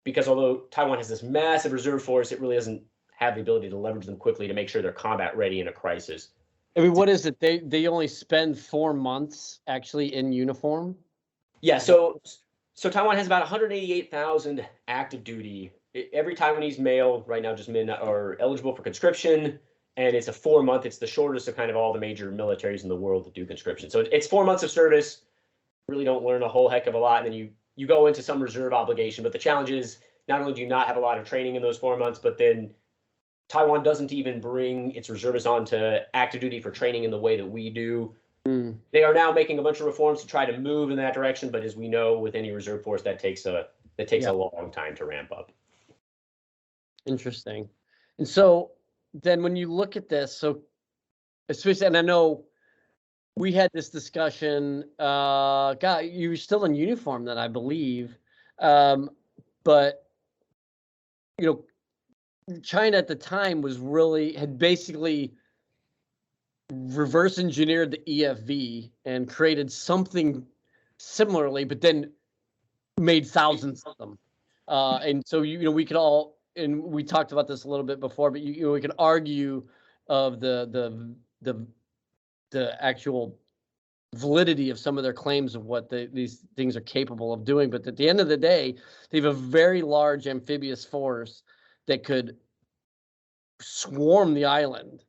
because although Taiwan has this massive reserve force, it really doesn't have the ability to leverage them quickly to make sure they're combat ready in a crisis. I mean, what is it? They only spend 4 months actually in uniform? Yeah, so Taiwan has about 188,000 active duty. Every Taiwanese male right now, just men, are eligible for conscription, and it's a 4-month. It's the shortest of kind of all the major militaries in the world that do conscription. So it's 4 months of service. Really don't learn a whole heck of a lot, and then you go into some reserve obligation. But the challenge is, not only do you not have a lot of training in those 4 months, but then Taiwan doesn't even bring its reservists onto active duty for training in the way that we do. They are now making a bunch of reforms to try to move in that direction, but as we know, with any reserve force, that takes a long time to ramp up. Interesting. And so then when you look at this, so especially, and I know we had this discussion, God, you were still in uniform then, I believe. But, China at the time had basically reverse engineered the EFV and created something similarly, but then made thousands of them. And so, we could all, and we talked about this a little bit before, but we could argue of the actual validity of some of their claims of what these things are capable of doing. But at the end of the day, they have a very large amphibious force that could swarm the island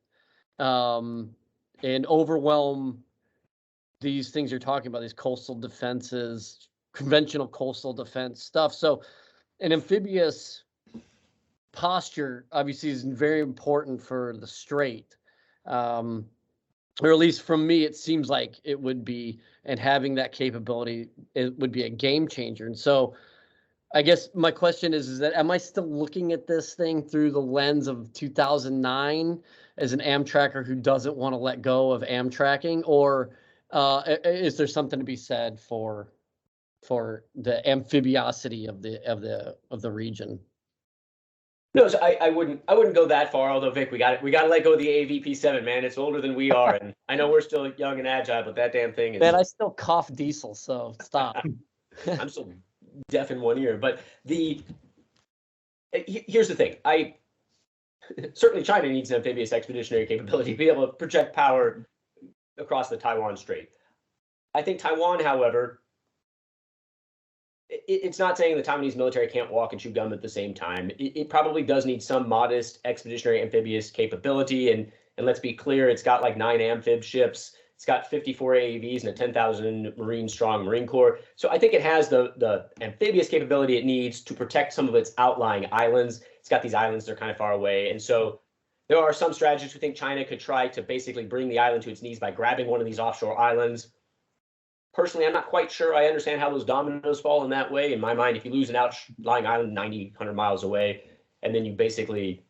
and overwhelm these things you're talking about, these coastal defenses, conventional coastal defense stuff. So an amphibious posture obviously is very important for the strait. Or at least from me, it seems like it would be, and having that capability, it would be a game changer. And so I guess my question is that am I still looking at this thing through the lens of 2009 as an Amtracker who doesn't want to let go of Amtracking, or is there something to be said for the amphibiosity of the region? No, so I wouldn't go that far. Although Vic, we got to let go of the AVP7, man. It's older than we are, and I know we're still young and agile, but that damn thing is. Man, I still cough diesel, so stop. I'm still deaf in one ear. But here's the thing. Certainly China needs an amphibious expeditionary capability to be able to project power across the Taiwan Strait. I think Taiwan, however, it's not saying the Taiwanese military can't walk and chew gum at the same time. It probably does need some modest expeditionary amphibious capability. And let's be clear, it's got like 9 amphib ships. It's got 54 AAVs and a 10,000 Marine strong Marine Corps. So I think it has the amphibious capability it needs to protect some of its outlying islands. It's got these islands that are kind of far away. And so there are some strategists who think China could try to basically bring the island to its knees by grabbing one of these offshore islands. Personally, I'm not quite sure I understand how those dominoes fall in that way. In my mind, if you lose an outlying island 90, 100 miles away, and then you basically,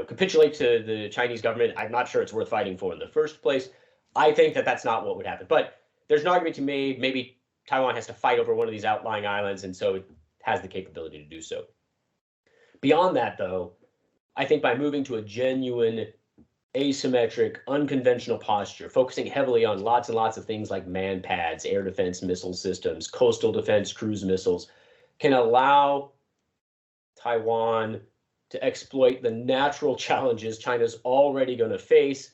capitulate to the Chinese government, I'm not sure it's worth fighting for in the first place. I think that that's not what would happen. But there's an argument to be made. Maybe Taiwan has to fight over one of these outlying islands, and so it has the capability to do so. Beyond that, though, I think by moving to a genuine asymmetric, unconventional posture, focusing heavily on lots and lots of things like man pads, air defense missile systems, coastal defense cruise missiles, can allow Taiwan to exploit the natural challenges China's already going to face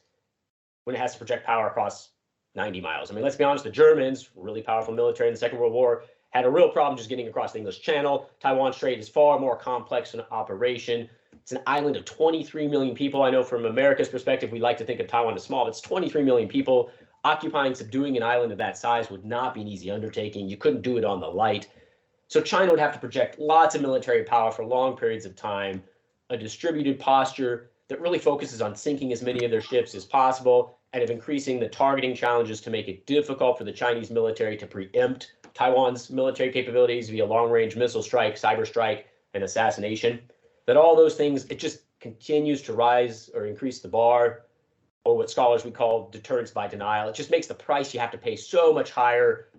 when it has to project power across 90 miles. I mean, let's be honest, the Germans, really powerful military in the Second World War, had a real problem just getting across the English Channel. Taiwan Strait is far more complex in operation. It's an island of 23 million people. I know from America's perspective, we like to think of Taiwan as small, but it's 23 million people. Occupying, subduing an island of that size would not be an easy undertaking. You couldn't do it on the light. So China would have to project lots of military power for long periods of time, a distributed posture that really focuses on sinking as many of their ships as possible, and of increasing the targeting challenges to make it difficult for the Chinese military to preempt Taiwan's military capabilities via long-range missile strike, cyber strike, and assassination. That all those things, it just continues to rise or increase the bar, or what scholars would call deterrence by denial. It just makes the price you have to pay so much higher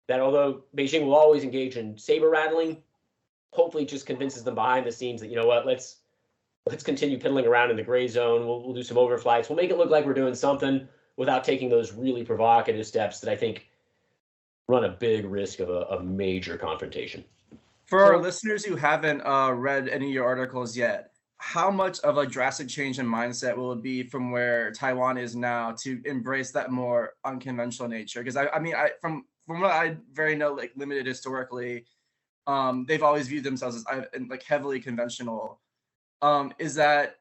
that although Beijing will always engage in saber rattling, hopefully it just convinces them behind the scenes that, you know what, let's continue piddling around in the gray zone. We'll do some overflights. We'll make it look like we're doing something without taking those really provocative steps that I think run a big risk of a major confrontation. For our listeners who haven't read any of your articles yet, how much of a drastic change in mindset will it be from where Taiwan is now to embrace that more unconventional nature? Because from what I very know, like limited historically, they've always viewed themselves as like heavily conventional. Is that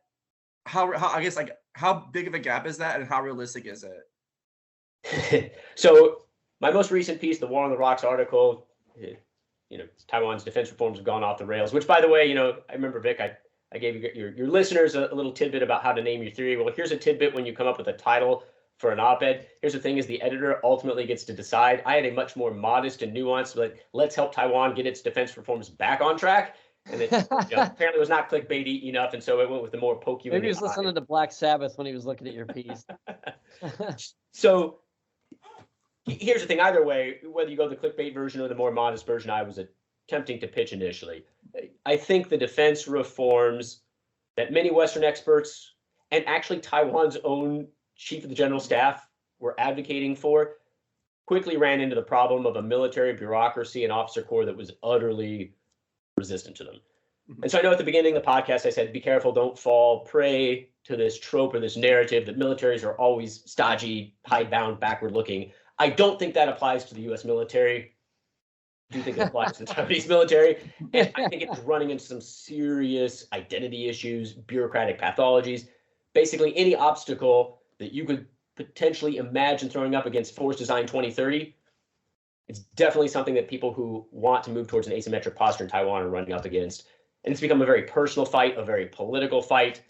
how big of a gap is that, and how realistic is it? So my most recent piece, the War on the Rocks article, Taiwan's defense reforms have gone off the rails, which, by the way, I remember, Vic, I gave your listeners a little tidbit about how to name your theory. Well, here's a tidbit when you come up with a title for an op-ed. Here's the thing, is the editor ultimately gets to decide. I had a much more modest and nuanced, like, let's help Taiwan get its defense reforms back on track. And it apparently was not clickbaity enough, and so I went with the more poke you in the eye. Maybe he was listening to Black Sabbath when he was looking at your piece. So here's the thing. Either way, whether you go the clickbait version or the more modest version I was attempting to pitch initially, I think the defense reforms that many Western experts and actually Taiwan's own chief of the general staff were advocating for quickly ran into the problem of a military bureaucracy and officer corps that was utterly resistant to them. And so I know at the beginning of the podcast, I said, be careful, don't fall prey to this trope or this narrative that militaries are always stodgy, hidebound, backward looking. I don't think that applies to the U.S. military. I do think it applies to the Taiwanese military. And I think it's running into some serious identity issues, bureaucratic pathologies. Basically, any obstacle that you could potentially imagine throwing up against Force Design 2030, it's definitely something that people who want to move towards an asymmetric posture in Taiwan are running up against. And it's become a very personal fight, a very political fight.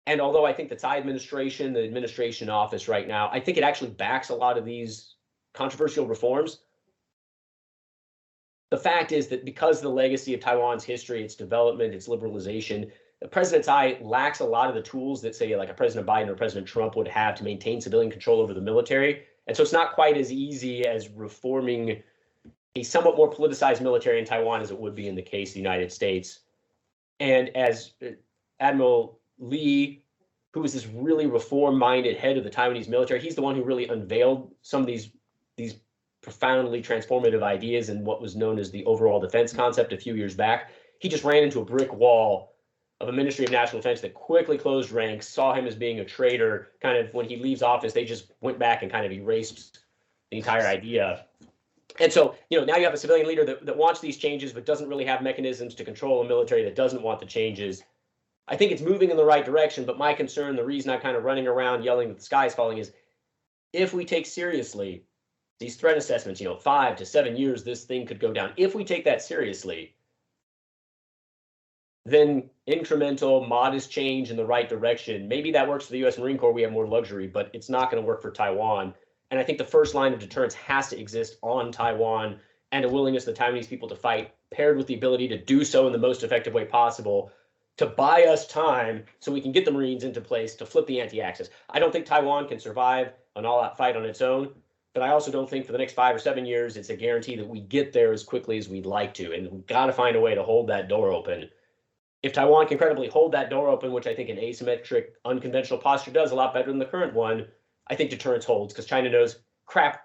And although I think the Tsai administration, the administration office right now, I think it actually backs a lot of these controversial reforms. the fact is that because of the legacy of Taiwan's history, its development, its liberalization, President Tsai lacks a lot of the tools that, say, like a President Biden or President Trump would have to maintain civilian control over the military. And so it's not quite as easy as reforming a somewhat more politicized military in Taiwan as it would be in the case of the United States. And as Admiral Lee, who was this really reform-minded head of the Taiwanese military, he's the one who really unveiled some of these profoundly transformative ideas in what was known as the overall defense concept a few years back. He just ran into a brick wall of a Ministry of National Defense that quickly closed ranks, saw him as being a traitor. Kind of when he leaves office, they just went back and kind of erased the entire idea. And so, now you have a civilian leader that wants these changes, but doesn't really have mechanisms to control a military that doesn't want the changes. I think it's moving in the right direction, but my concern, the reason I'm kind of running around yelling that the sky is falling, is if we take seriously these threat assessments, 5 to 7 years, this thing could go down. If we take that seriously, then incremental, modest change in the right direction, maybe that works for the U.S. Marine Corps. We have more luxury, but it's not going to work for Taiwan. And I think the first line of deterrence has to exist on Taiwan, and a willingness of the Taiwanese people to fight, paired with the ability to do so in the most effective way possible, to buy us time so we can get the Marines into place to flip the anti-axis. I don't think Taiwan can survive an all-out fight on its own, but I also don't think for the next 5 or 7 years it's a guarantee that we get there as quickly as we'd like to, and we've got to find a way to hold that door open. If Taiwan can credibly hold that door open, which I think an asymmetric, unconventional posture does a lot better than the current one, I think deterrence holds, because China knows, crap,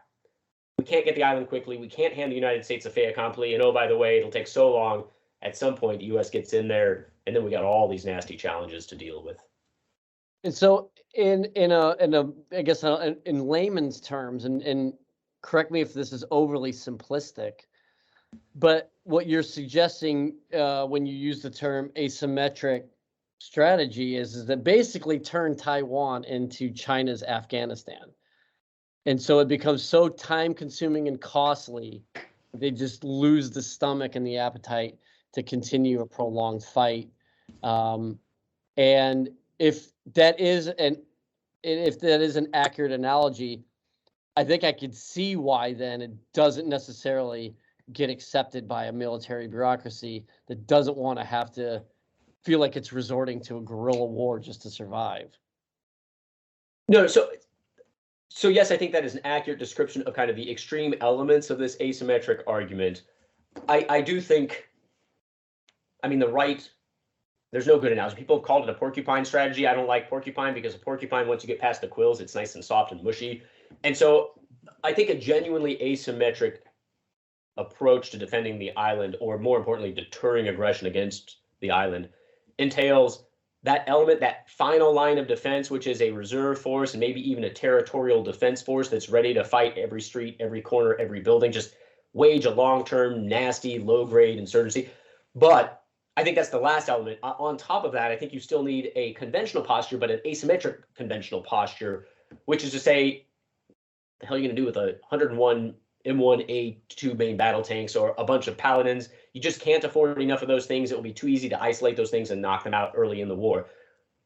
we can't get the island quickly, we can't hand the United States a fait accompli, and oh, by the way, it'll take so long. At some point, the U.S. gets in there, and then we got all these nasty challenges to deal with. And so, in layman's terms, and correct me if this is overly simplistic, but what you're suggesting when you use the term asymmetric strategy is that basically turn Taiwan into China's Afghanistan. And so it becomes so time-consuming and costly, they just lose the stomach and the appetite to continue a prolonged fight. And if that is an accurate analogy, I think I could see why then it doesn't necessarily get accepted by a military bureaucracy that doesn't want to have to feel like it's resorting to a guerrilla war just to survive. No, so yes, I think that is an accurate description of kind of the extreme elements of this asymmetric argument. I do think, there's no good analogy. People have called it a porcupine strategy. I don't like porcupine because a porcupine, once you get past the quills, it's nice and soft and mushy. And so I think a genuinely asymmetric approach to defending the island, or more importantly, deterring aggression against the island, entails that element, that final line of defense, which is a reserve force and maybe even a territorial defense force that's ready to fight every street, every corner, every building, just wage a long-term, nasty, low-grade insurgency. But I think that's the last element. On top of that, I think you still need a conventional posture, but an asymmetric conventional posture, which is to say, the hell are you going to do with a 101 M1A2 main battle tanks or a bunch of Paladins? You just can't afford enough of those things. It will be too easy to isolate those things and knock them out early in the war.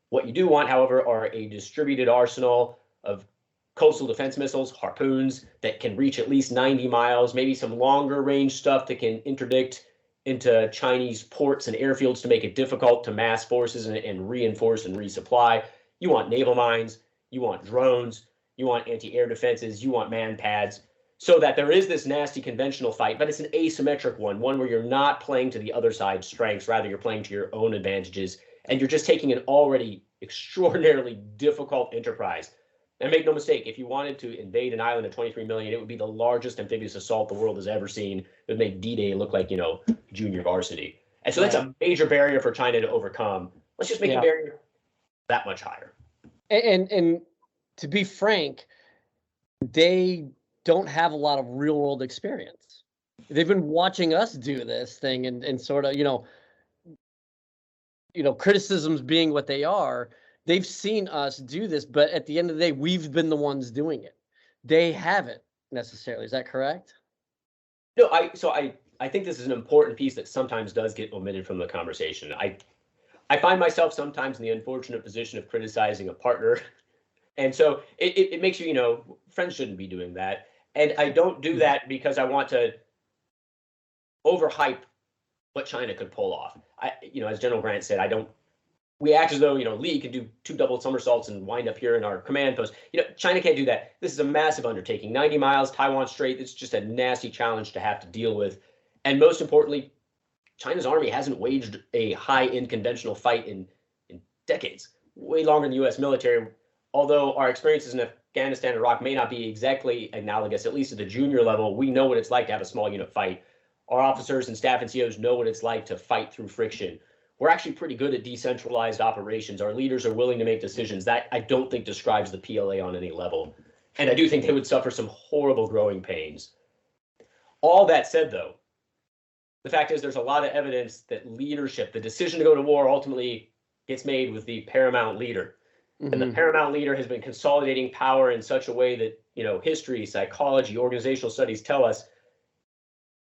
What you do want, however, are a distributed arsenal of coastal defense missiles, harpoons that can reach at least 90 miles, maybe some longer range stuff that can interdict into Chinese ports and airfields to make it difficult to mass forces and reinforce and resupply. You want naval mines, you want drones, you want anti-air defenses, you want man pads, so that there is this nasty conventional fight, but it's an asymmetric one where you're not playing to the other side's strengths, rather you're playing to your own advantages, and you're just taking an already extraordinarily difficult enterprise. And make no mistake, if you wanted to invade an island of 23 million, it would be the largest amphibious assault the world has ever seen. It would make D-Day look like, junior varsity. And so that's a major barrier for China to overcome. Let's just make the barrier that much higher. And to be frank, they don't have a lot of real world experience. They've been watching us do this thing and sort of, criticisms being what they are. They've seen us do this, but at the end of the day, we've been the ones doing it. They haven't necessarily. Is that correct? No, I think this is an important piece that sometimes does get omitted from the conversation. I find myself sometimes in the unfortunate position of criticizing a partner. And so it makes you, friends shouldn't be doing that. And I don't do that because I want to overhype what China could pull off. As General Grant said, we act as though, Lee can do 2 double somersaults and wind up here in our command post. China can't do that. This is a massive undertaking. 90 miles, Taiwan Strait, it's just a nasty challenge to have to deal with. And most importantly, China's army hasn't waged a high-end conventional fight in decades, way longer than the U.S. military. Although our experiences in Afghanistan and Iraq may not be exactly analogous, at least at the junior level, we know what it's like to have a small unit fight. Our officers and staff and COs know what it's like to fight through friction. We're actually pretty good at decentralized operations. Our leaders are willing to make decisions. That I don't think describes the PLA on any level. And I do think they would suffer some horrible growing pains. All that said, though, the fact is there's a lot of evidence that leadership, the decision to go to war, ultimately gets made with the paramount leader. Mm-hmm. And the paramount leader has been consolidating power in such a way that, history, psychology, organizational studies tell us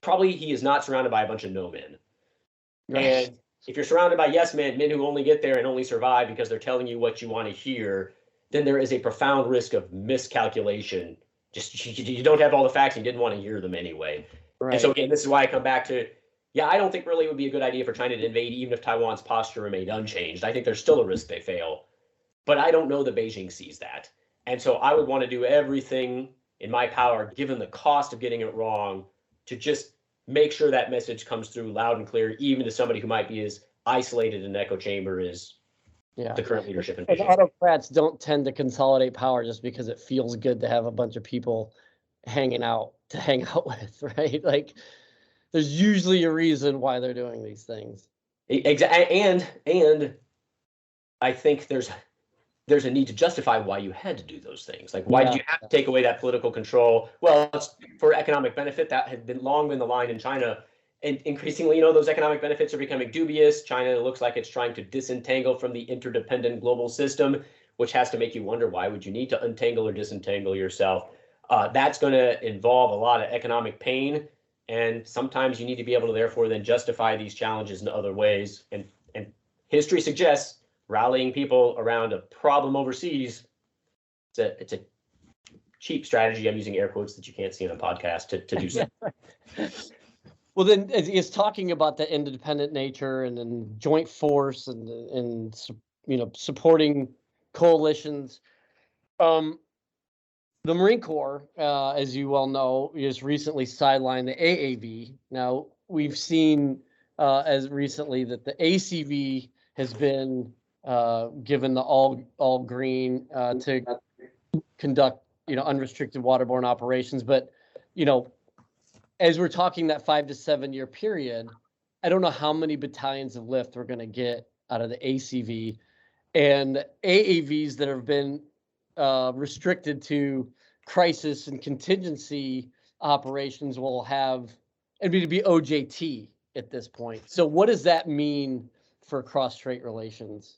probably he is not surrounded by a bunch of no men. Yes. And if you're surrounded by yes men, men who only get there and only survive because they're telling you what you want to hear, then there is a profound risk of miscalculation. Just you don't have all the facts and you didn't want to hear them anyway. Right. And so again, this is why I come back to, I don't think really it would be a good idea for China to invade even if Taiwan's posture remained unchanged. I think there's still a risk they fail. But I don't know that Beijing sees that. And so I would want to do everything in my power, given the cost of getting it wrong, to just make sure that message comes through loud and clear, even to somebody who might be as isolated in an echo chamber as the current leadership in Beijing. And autocrats don't tend to consolidate power just because it feels good to have a bunch of people hang out with, right? Like, there's usually a reason why they're doing these things. Exactly, and I think there's a need to justify why you had to do those things. Like, why did you have to take away that political control? Well, it's for economic benefit. That had long been the line in China. And increasingly, those economic benefits are becoming dubious. China looks like it's trying to disentangle from the interdependent global system, which has to make you wonder, why would you need to untangle or disentangle yourself? That's going to involve a lot of economic pain. And sometimes you need to be able to, therefore, then justify these challenges in other ways. And history suggests rallying people around a problem overseas, it's a cheap strategy. I'm using air quotes that you can't see on a podcast to do so. Well, then it's talking about the independent nature and then joint force and supporting coalitions. The Marine Corps, as you well know, just recently sidelined the AAV. Now, we've seen as recently that the ACV has been given the all green to conduct unrestricted waterborne operations. But as we're talking that 5 to 7 year period, I don't know how many battalions of lift we're going to get out of the ACV, and AAVs that have been restricted to crisis and contingency operations will have it'd be OJT at this point. So what does that mean for cross-strait relations?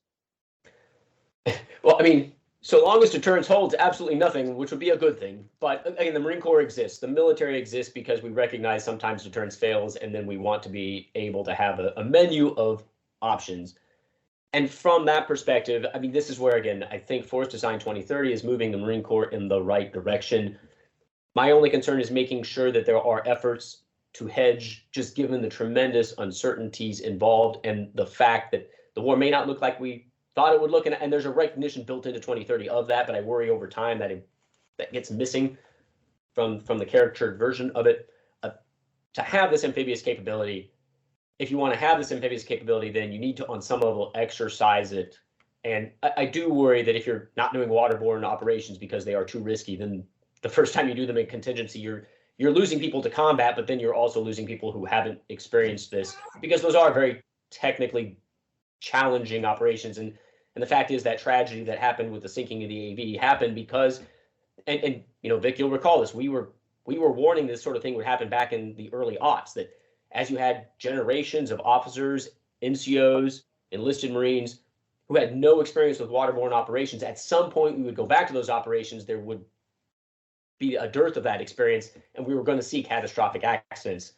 Well, I mean, so long as deterrence holds, absolutely nothing, which would be a good thing. But again, the Marine Corps exists. The military exists because we recognize sometimes deterrence fails, and then we want to be able to have a menu of options. And from that perspective, I mean, this is where, again, I think Force Design 2030 is moving the Marine Corps in the right direction. My only concern is making sure that there are efforts to hedge, just given the tremendous uncertainties involved and the fact that the war may not look like we thought it would look, and there's a recognition built into 2030 of that, but I worry over time that that gets missing from the caricatured version of it. To have this amphibious capability, if you want to have this amphibious capability, then you need to, on some level, exercise it. And I do worry that if you're not doing waterborne operations because they are too risky, then the first time you do them in contingency, you're losing people to combat, but then you're also losing people who haven't experienced this, because those are very technically challenging operations. And the fact is that tragedy that happened with the sinking of the AV happened because, and Vic, you'll recall this, we were warning this sort of thing would happen back in the early aughts, that as you had generations of officers, NCOs, enlisted Marines who had no experience with waterborne operations, at some point we would go back to those operations, there would be a dearth of that experience, and we were going to see catastrophic accidents.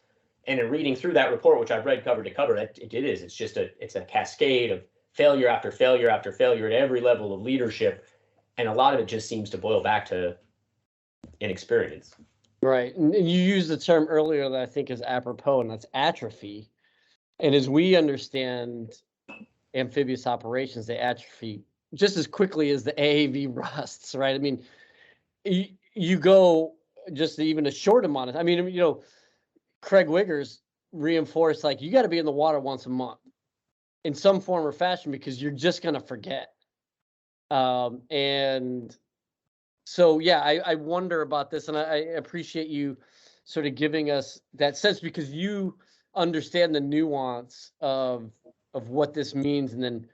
And in reading through that report, which I've read cover to cover, it's a cascade of failure after failure after failure at every level of leadership, and a lot of it just seems to boil back to inexperience. Right. And you used the term earlier that I think is apropos, and that's atrophy. And as we understand amphibious operations, they atrophy just as quickly as the AAV rusts, right? I mean, you go just even a short amount of, I mean, Craig Wiggers reinforced, like, you got to be in the water once a month in some form or fashion because you're just going to forget. And so, yeah, I wonder about this, and I appreciate you sort of giving us that sense because you understand the nuance of what this means and then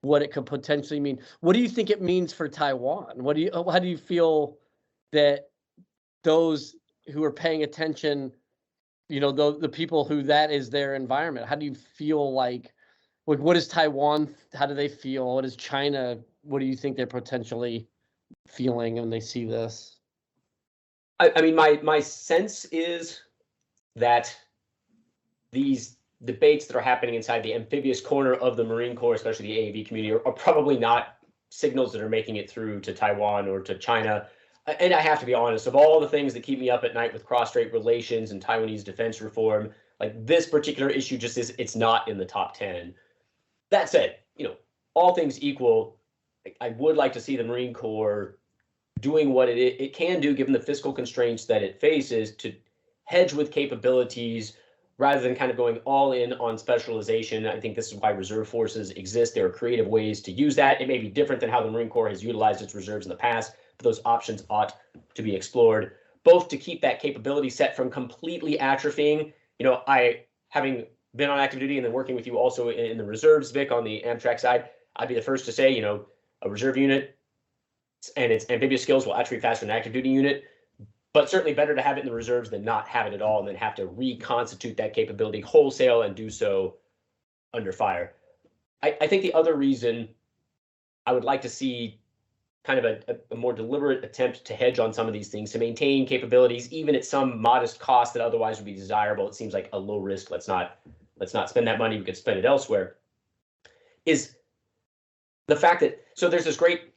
what it could potentially mean. What do you think it means for Taiwan? How do you feel that those who are paying attention, the people who that is their environment, how do you feel like what is Taiwan? How do they feel? What is China? What do you think they're potentially feeling when they see this? I mean, my sense is that these debates that are happening inside the amphibious corner of the Marine Corps, especially the AAV community, are probably not signals that are making it through to Taiwan or to China. And I have to be honest, of all the things that keep me up at night with cross-strait relations and Taiwanese defense reform, like this particular issue just it's not in the top 10. That said, all things equal, I would like to see the Marine Corps doing what it can do given the fiscal constraints that it faces to hedge with capabilities rather than kind of going all in on specialization. I think this is why reserve forces exist. There are creative ways to use that. It may be different than how the Marine Corps has utilized its reserves in the past, but those options ought to be explored, both to keep that capability set from completely atrophying. I, having been on active duty and then working with you also in the reserves, Vic, on the Amtrak side, I'd be the first to say, a reserve unit and its amphibious skills will atrophy faster than an active duty unit, but certainly better to have it in the reserves than not have it at all and then have to reconstitute that capability wholesale and do so under fire. I think the other reason I would like to see kind of a more deliberate attempt to hedge on some of these things, to maintain capabilities, even at some modest cost that otherwise would be desirable. It seems like a low risk. Let's not spend that money. We could spend it elsewhere. Is the fact that, so there's this great,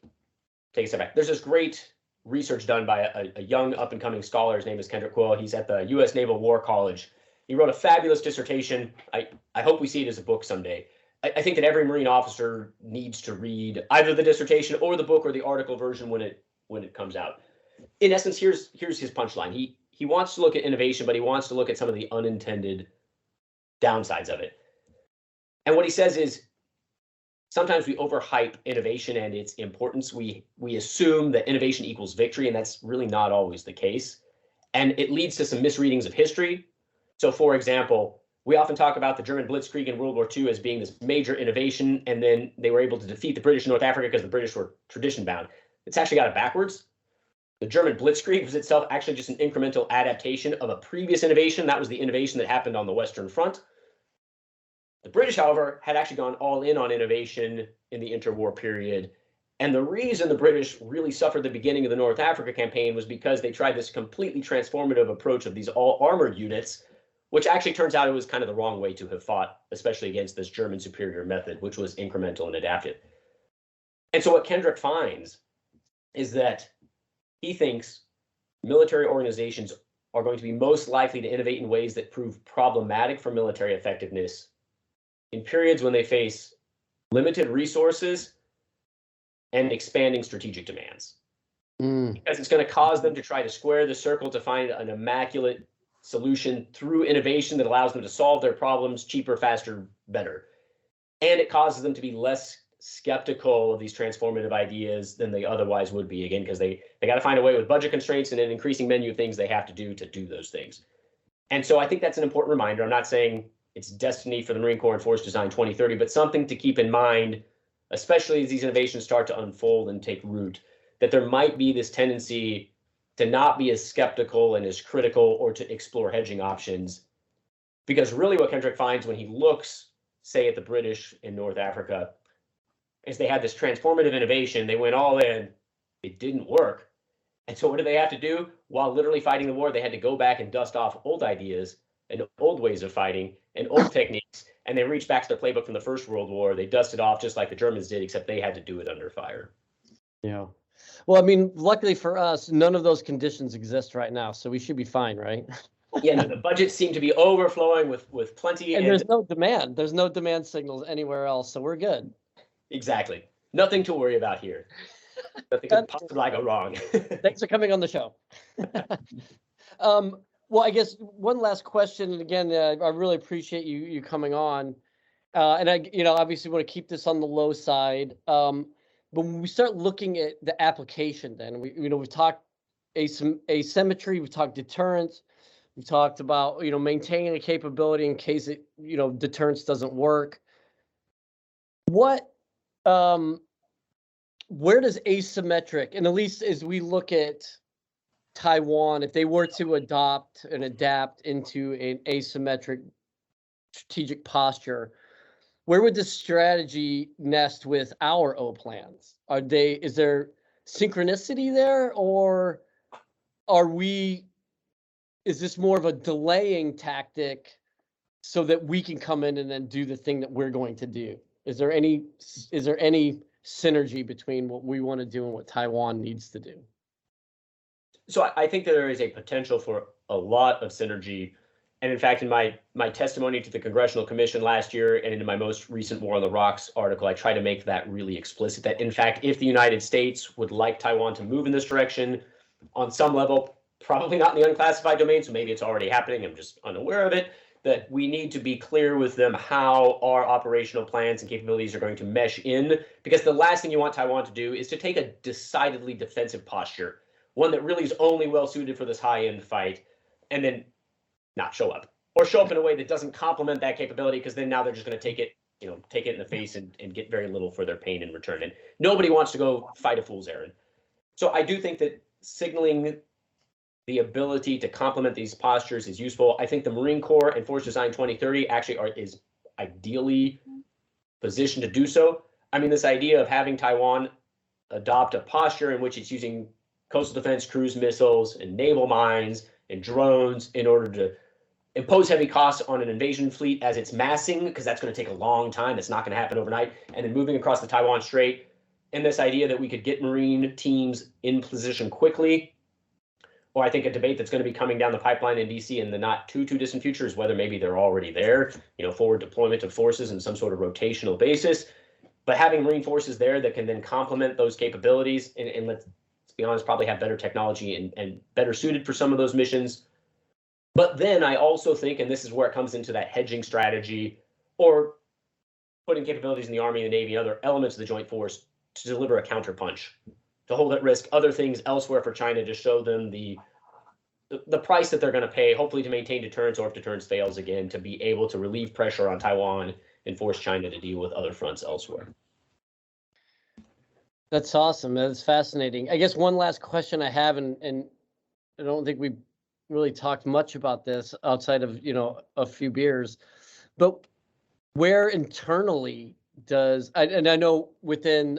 take a step back. There's this great research done by a young up-and-coming scholar. His name is Kendrick Quill. He's at the U.S. Naval War College. He wrote a fabulous dissertation. I hope we see it as a book someday. I think that every Marine officer needs to read either the dissertation or the book or the article version when it comes out. In essence, here's his punchline. He wants to look at innovation, but he wants to look at some of the unintended downsides of it. And what he says is, sometimes we overhype innovation and its importance. We assume that innovation equals victory, and that's really not always the case. And it leads to some misreadings of history. So, for example, we often talk about the German Blitzkrieg in World War II as being this major innovation, and then they were able to defeat the British in North Africa because the British were tradition-bound. It's actually got it backwards. The German Blitzkrieg was itself actually just an incremental adaptation of a previous innovation. That was the innovation that happened on the Western Front. The British, however, had actually gone all in on innovation in the interwar period. And the reason the British really suffered the beginning of the North Africa campaign was because they tried this completely transformative approach of these all-armored units, which actually turns out it was kind of the wrong way to have fought, especially against this German superior method, which was incremental and adaptive. And so what Kendrick finds is that he thinks military organizations are going to be most likely to innovate in ways that prove problematic for military effectiveness in periods when they face limited resources and expanding strategic demands. Because it's going to cause them to try to square the circle to find an immaculate solution through innovation that allows them to solve their problems cheaper, faster, better. And it causes them to be less skeptical of these transformative ideas than they otherwise would be, again, because they got to find a way with budget constraints and an increasing menu of things they have to do those things. And so I think that's an important reminder. I'm not saying it's destiny for the Marine Corps and Force Design 2030, but something to keep in mind, especially as these innovations start to unfold and take root, that there might be this tendency to not be as skeptical and as critical or to explore hedging options. Because really what Kendrick finds when he looks, say, at the British in North Africa, is they had this transformative innovation. They went all in. It didn't work. And so what do they have to do? While literally fighting the war, they had to go back and dust off old ideas and old ways of fighting and old techniques. And they reached back to their playbook from the First World War. They dusted off just like the Germans did, except they had to do it under fire. Yeah. Well, I mean, luckily for us, none of those conditions exist right now, so we should be fine, right? Yeah, no, the budgets seem to be overflowing with plenty, And and there's no demand. There's no demand signals anywhere else, so we're good. exactly nothing to worry about here. Nothing could possibly go wrong. Thanks for coming on the show. Well, I guess one last question, and again, I really appreciate you coming on. And I, obviously want to keep this on the low side. But when we start looking at the application, then we've talked asymmetry, we've talked deterrence, we've talked about maintaining a capability in case it deterrence doesn't work. What where does asymmetric, and at least as we look at Taiwan, if they were to adopt and adapt into an asymmetric strategic posture, where would this strategy nest with our O plans? Is there synchronicity there, or is this more of a delaying tactic so that we can come in and then do the thing that we're going to do? Is there any synergy between what we want to do and what Taiwan needs to do? So I think there is a potential for a lot of synergy. And in fact, in my testimony to the Congressional Commission last year and in my most recent War on the Rocks article, I try to make that really explicit, that in fact, if the United States would like Taiwan to move in this direction on some level, probably not in the unclassified domain, so maybe it's already happening, I'm just unaware of it, that we need to be clear with them how our operational plans and capabilities are going to mesh in, because the last thing you want Taiwan to do is to take a decidedly defensive posture, one that really is only well suited for this high-end fight, and then not show up, or show up in a way that doesn't complement that capability, because then now they're just going to take it in the face and get very little for their pain in return. And nobody wants to go fight a fool's errand. So I do think that signaling the ability to complement these postures is useful. I think the Marine Corps and Force Design 2030 actually is ideally positioned to do so. I mean, this idea of having Taiwan adopt a posture in which it's using coastal defense cruise missiles and naval mines and drones in order to impose heavy costs on an invasion fleet as it's massing, because that's going to take a long time. It's not going to happen overnight. And then moving across the Taiwan Strait, and this idea that we could get Marine teams in position quickly. Or I think a debate that's going to be coming down the pipeline in DC in the not too distant future is whether maybe they're already there, forward deployment of forces in some sort of rotational basis. But having Marine forces there that can then complement those capabilities and let's be honest, probably have better technology and better suited for some of those missions. But then I also think, and this is where it comes into that hedging strategy, or putting capabilities in the Army and the Navy and other elements of the joint force to deliver a counterpunch, to hold at risk other things elsewhere for China, to show them the price that they're going to pay, hopefully to maintain deterrence, or if deterrence fails again, to be able to relieve pressure on Taiwan and force China to deal with other fronts elsewhere. That's awesome. That's fascinating. I guess one last question I have, and I don't think we really talked much about this outside of a few beers, but where internally does and I know within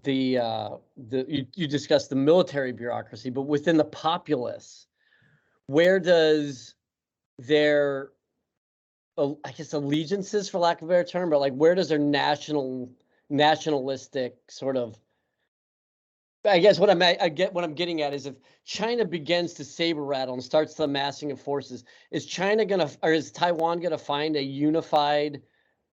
you discussed the military bureaucracy, but within the populace, where does their I guess allegiances, for lack of a better term, but like where does their nationalistic sort of, I guess what I'm getting at is, if China begins to saber rattle and starts the amassing of forces, is Taiwan gonna find a unified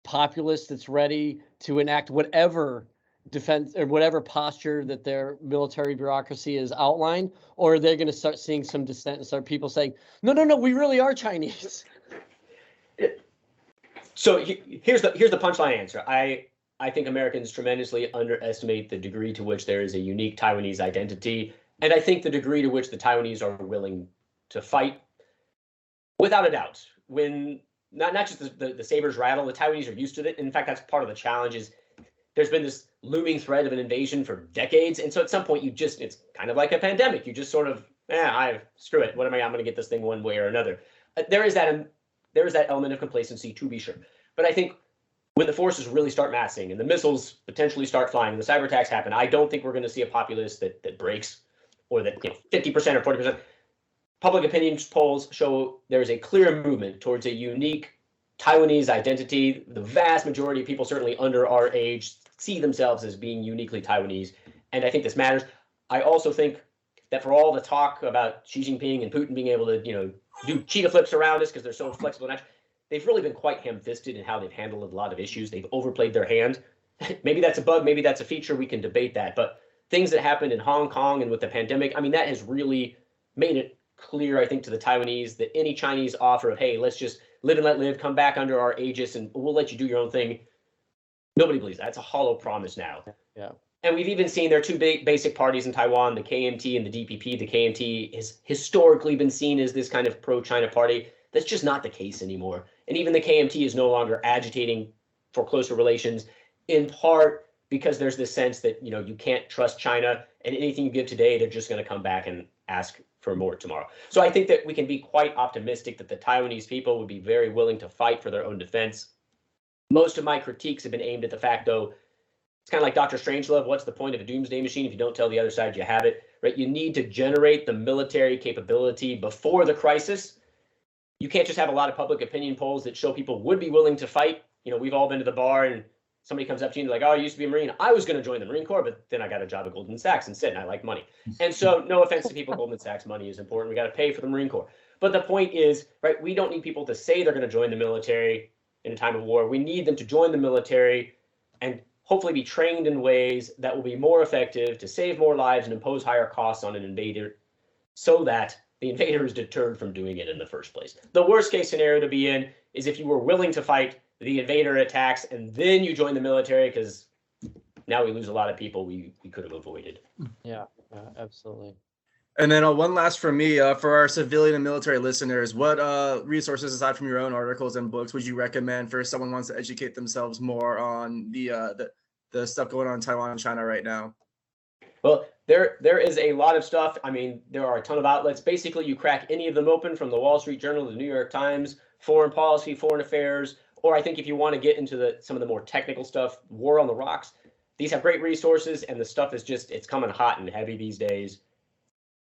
populace that's ready to enact whatever defense or whatever posture that their military bureaucracy is outlined, or are they going to start seeing some dissent and start people saying, no, we really are Chinese? So here's the punchline answer. I think Americans tremendously underestimate the degree to which there is a unique Taiwanese identity, and I think the degree to which the Taiwanese are willing to fight, without a doubt. When not just the sabers rattle, the Taiwanese are used to it. In fact, that's part of the challenge. Is there's been this looming threat of an invasion for decades, and so at some point it's kind of like a pandemic. You just sort of, screw it. I'm going to get this thing one way or another. There is that element of complacency, to be sure. But I think when the forces really start massing and the missiles potentially start flying and the cyber attacks happen, I don't think we're going to see a populace that breaks, or that 50% or 40%. Public opinion polls show there's a clear movement towards a unique Taiwanese identity. The vast majority of people, certainly under our age, see themselves as being uniquely Taiwanese. And I think this matters. I also think that for all the talk about Xi Jinping and Putin being able to, do cheetah flips around us because they're so flexible and they've really been quite ham-fisted in how they've handled a lot of issues. They've overplayed their hand. Maybe that's a bug, maybe that's a feature. We can debate that. But things that happened in Hong Kong and with the pandemic, I mean, that has really made it clear, I think, to the Taiwanese that any Chinese offer of, hey, let's just live and let live, come back under our aegis, and we'll let you do your own thing. Nobody believes that. It's a hollow promise now. Yeah. And we've even seen there are two basic parties in Taiwan, the KMT and the DPP. The KMT has historically been seen as this kind of pro-China party. That's just not the case anymore. And even the KMT is no longer agitating for closer relations, in part because there's this sense that, you can't trust China, and anything you give today, they're just going to come back and ask for more tomorrow. So I think that we can be quite optimistic that the Taiwanese people would be very willing to fight for their own defense. Most of my critiques have been aimed at the fact, though, it's kind of like Dr. Strangelove. What's the point of a doomsday machine if you don't tell the other side you have it, right? You need to generate the military capability before the crisis. You can't just have a lot of public opinion polls that show people would be willing to fight. We've all been to the bar and somebody comes up to you and they're like, oh, I used to be a Marine. I was going to join the Marine Corps, but then I got a job at Goldman Sachs instead, and I like money. And so no offense to people, Goldman Sachs, money is important. We got to pay for the Marine Corps. But the point is, right, we don't need people to say they're going to join the military in a time of war. We need them to join the military and hopefully be trained in ways that will be more effective to save more lives and impose higher costs on an invader so that the invader is deterred from doing it in the first place. The worst case scenario to be in is if you were willing to fight, the invader attacks, and then you join the military, because now we lose a lot of people we could have avoided. Yeah, absolutely. And then one last from me, for our civilian and military listeners, what resources aside from your own articles and books would you recommend for someone who wants to educate themselves more on the stuff going on in Taiwan and China right now? Well, there is a lot of stuff. I mean, there are a ton of outlets. Basically, you crack any of them open, from the Wall Street Journal to the New York Times, Foreign Policy, Foreign Affairs, or I think if you want to get into some of the more technical stuff, War on the Rocks. These have great resources, and the stuff is it's coming hot and heavy these days.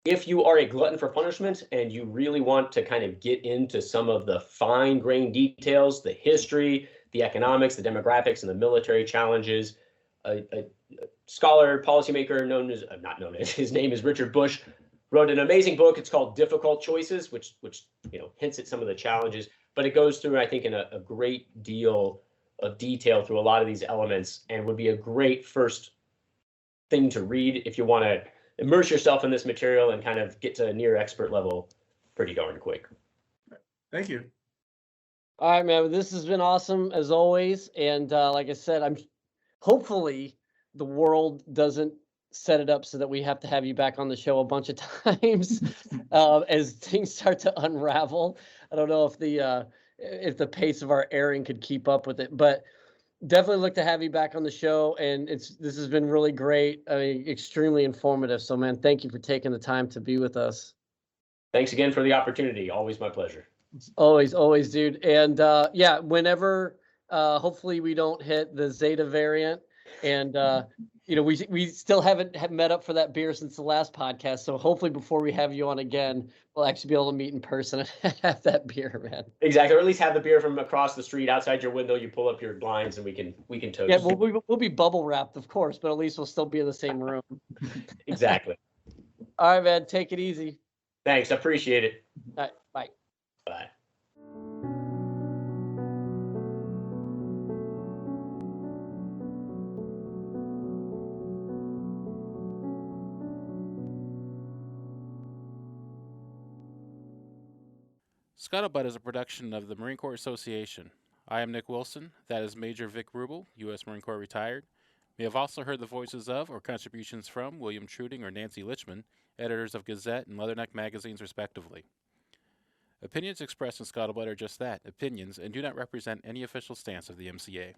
If you are a glutton for punishment and you really want to kind of get into some of the fine-grained details, the history, the economics, the demographics, and the military challenges, a scholar, policymaker his name is Richard Bush, wrote an amazing book. It's called Difficult Choices, which hints at some of the challenges, but it goes through, I think, in a great deal of detail through a lot of these elements, and would be a great first thing to read if you want to immerse yourself in this material and kind of get to a near expert level pretty darn quick. Thank you. All right, man. This has been awesome as always. And like I said, hopefully the world doesn't set it up so that we have to have you back on the show a bunch of times as things start to unravel. I don't know if the pace of our airing could keep up with it, but definitely look to have you back on the show. And this has been really great. I mean, extremely informative. So, man, thank you for taking the time to be with us. Thanks again for the opportunity. Always my pleasure. Always, dude. And yeah, whenever hopefully we don't hit the Zeta variant, and we still haven't met up for that beer since the last podcast. So hopefully before we have you on again, we'll actually be able to meet in person and have that beer, man. Exactly, or at least have the beer from across the street outside your window. You pull up your blinds and we can toast. Yeah, we'll be bubble wrapped, of course, but at least we'll still be in the same room. Exactly. All right, man. Take it easy. Thanks. I appreciate it. All right, bye. Bye. Scuttlebutt is a production of the Marine Corps Association. I am Nick Wilson. That is Major Vic Ruble, U.S. Marine Corps retired. We have also heard the voices of or contributions from William Treuting or Nancy Lichtman, editors of Gazette and Leatherneck magazines respectively. Opinions expressed in Scuttlebutt are just that, opinions, and do not represent any official stance of the MCA.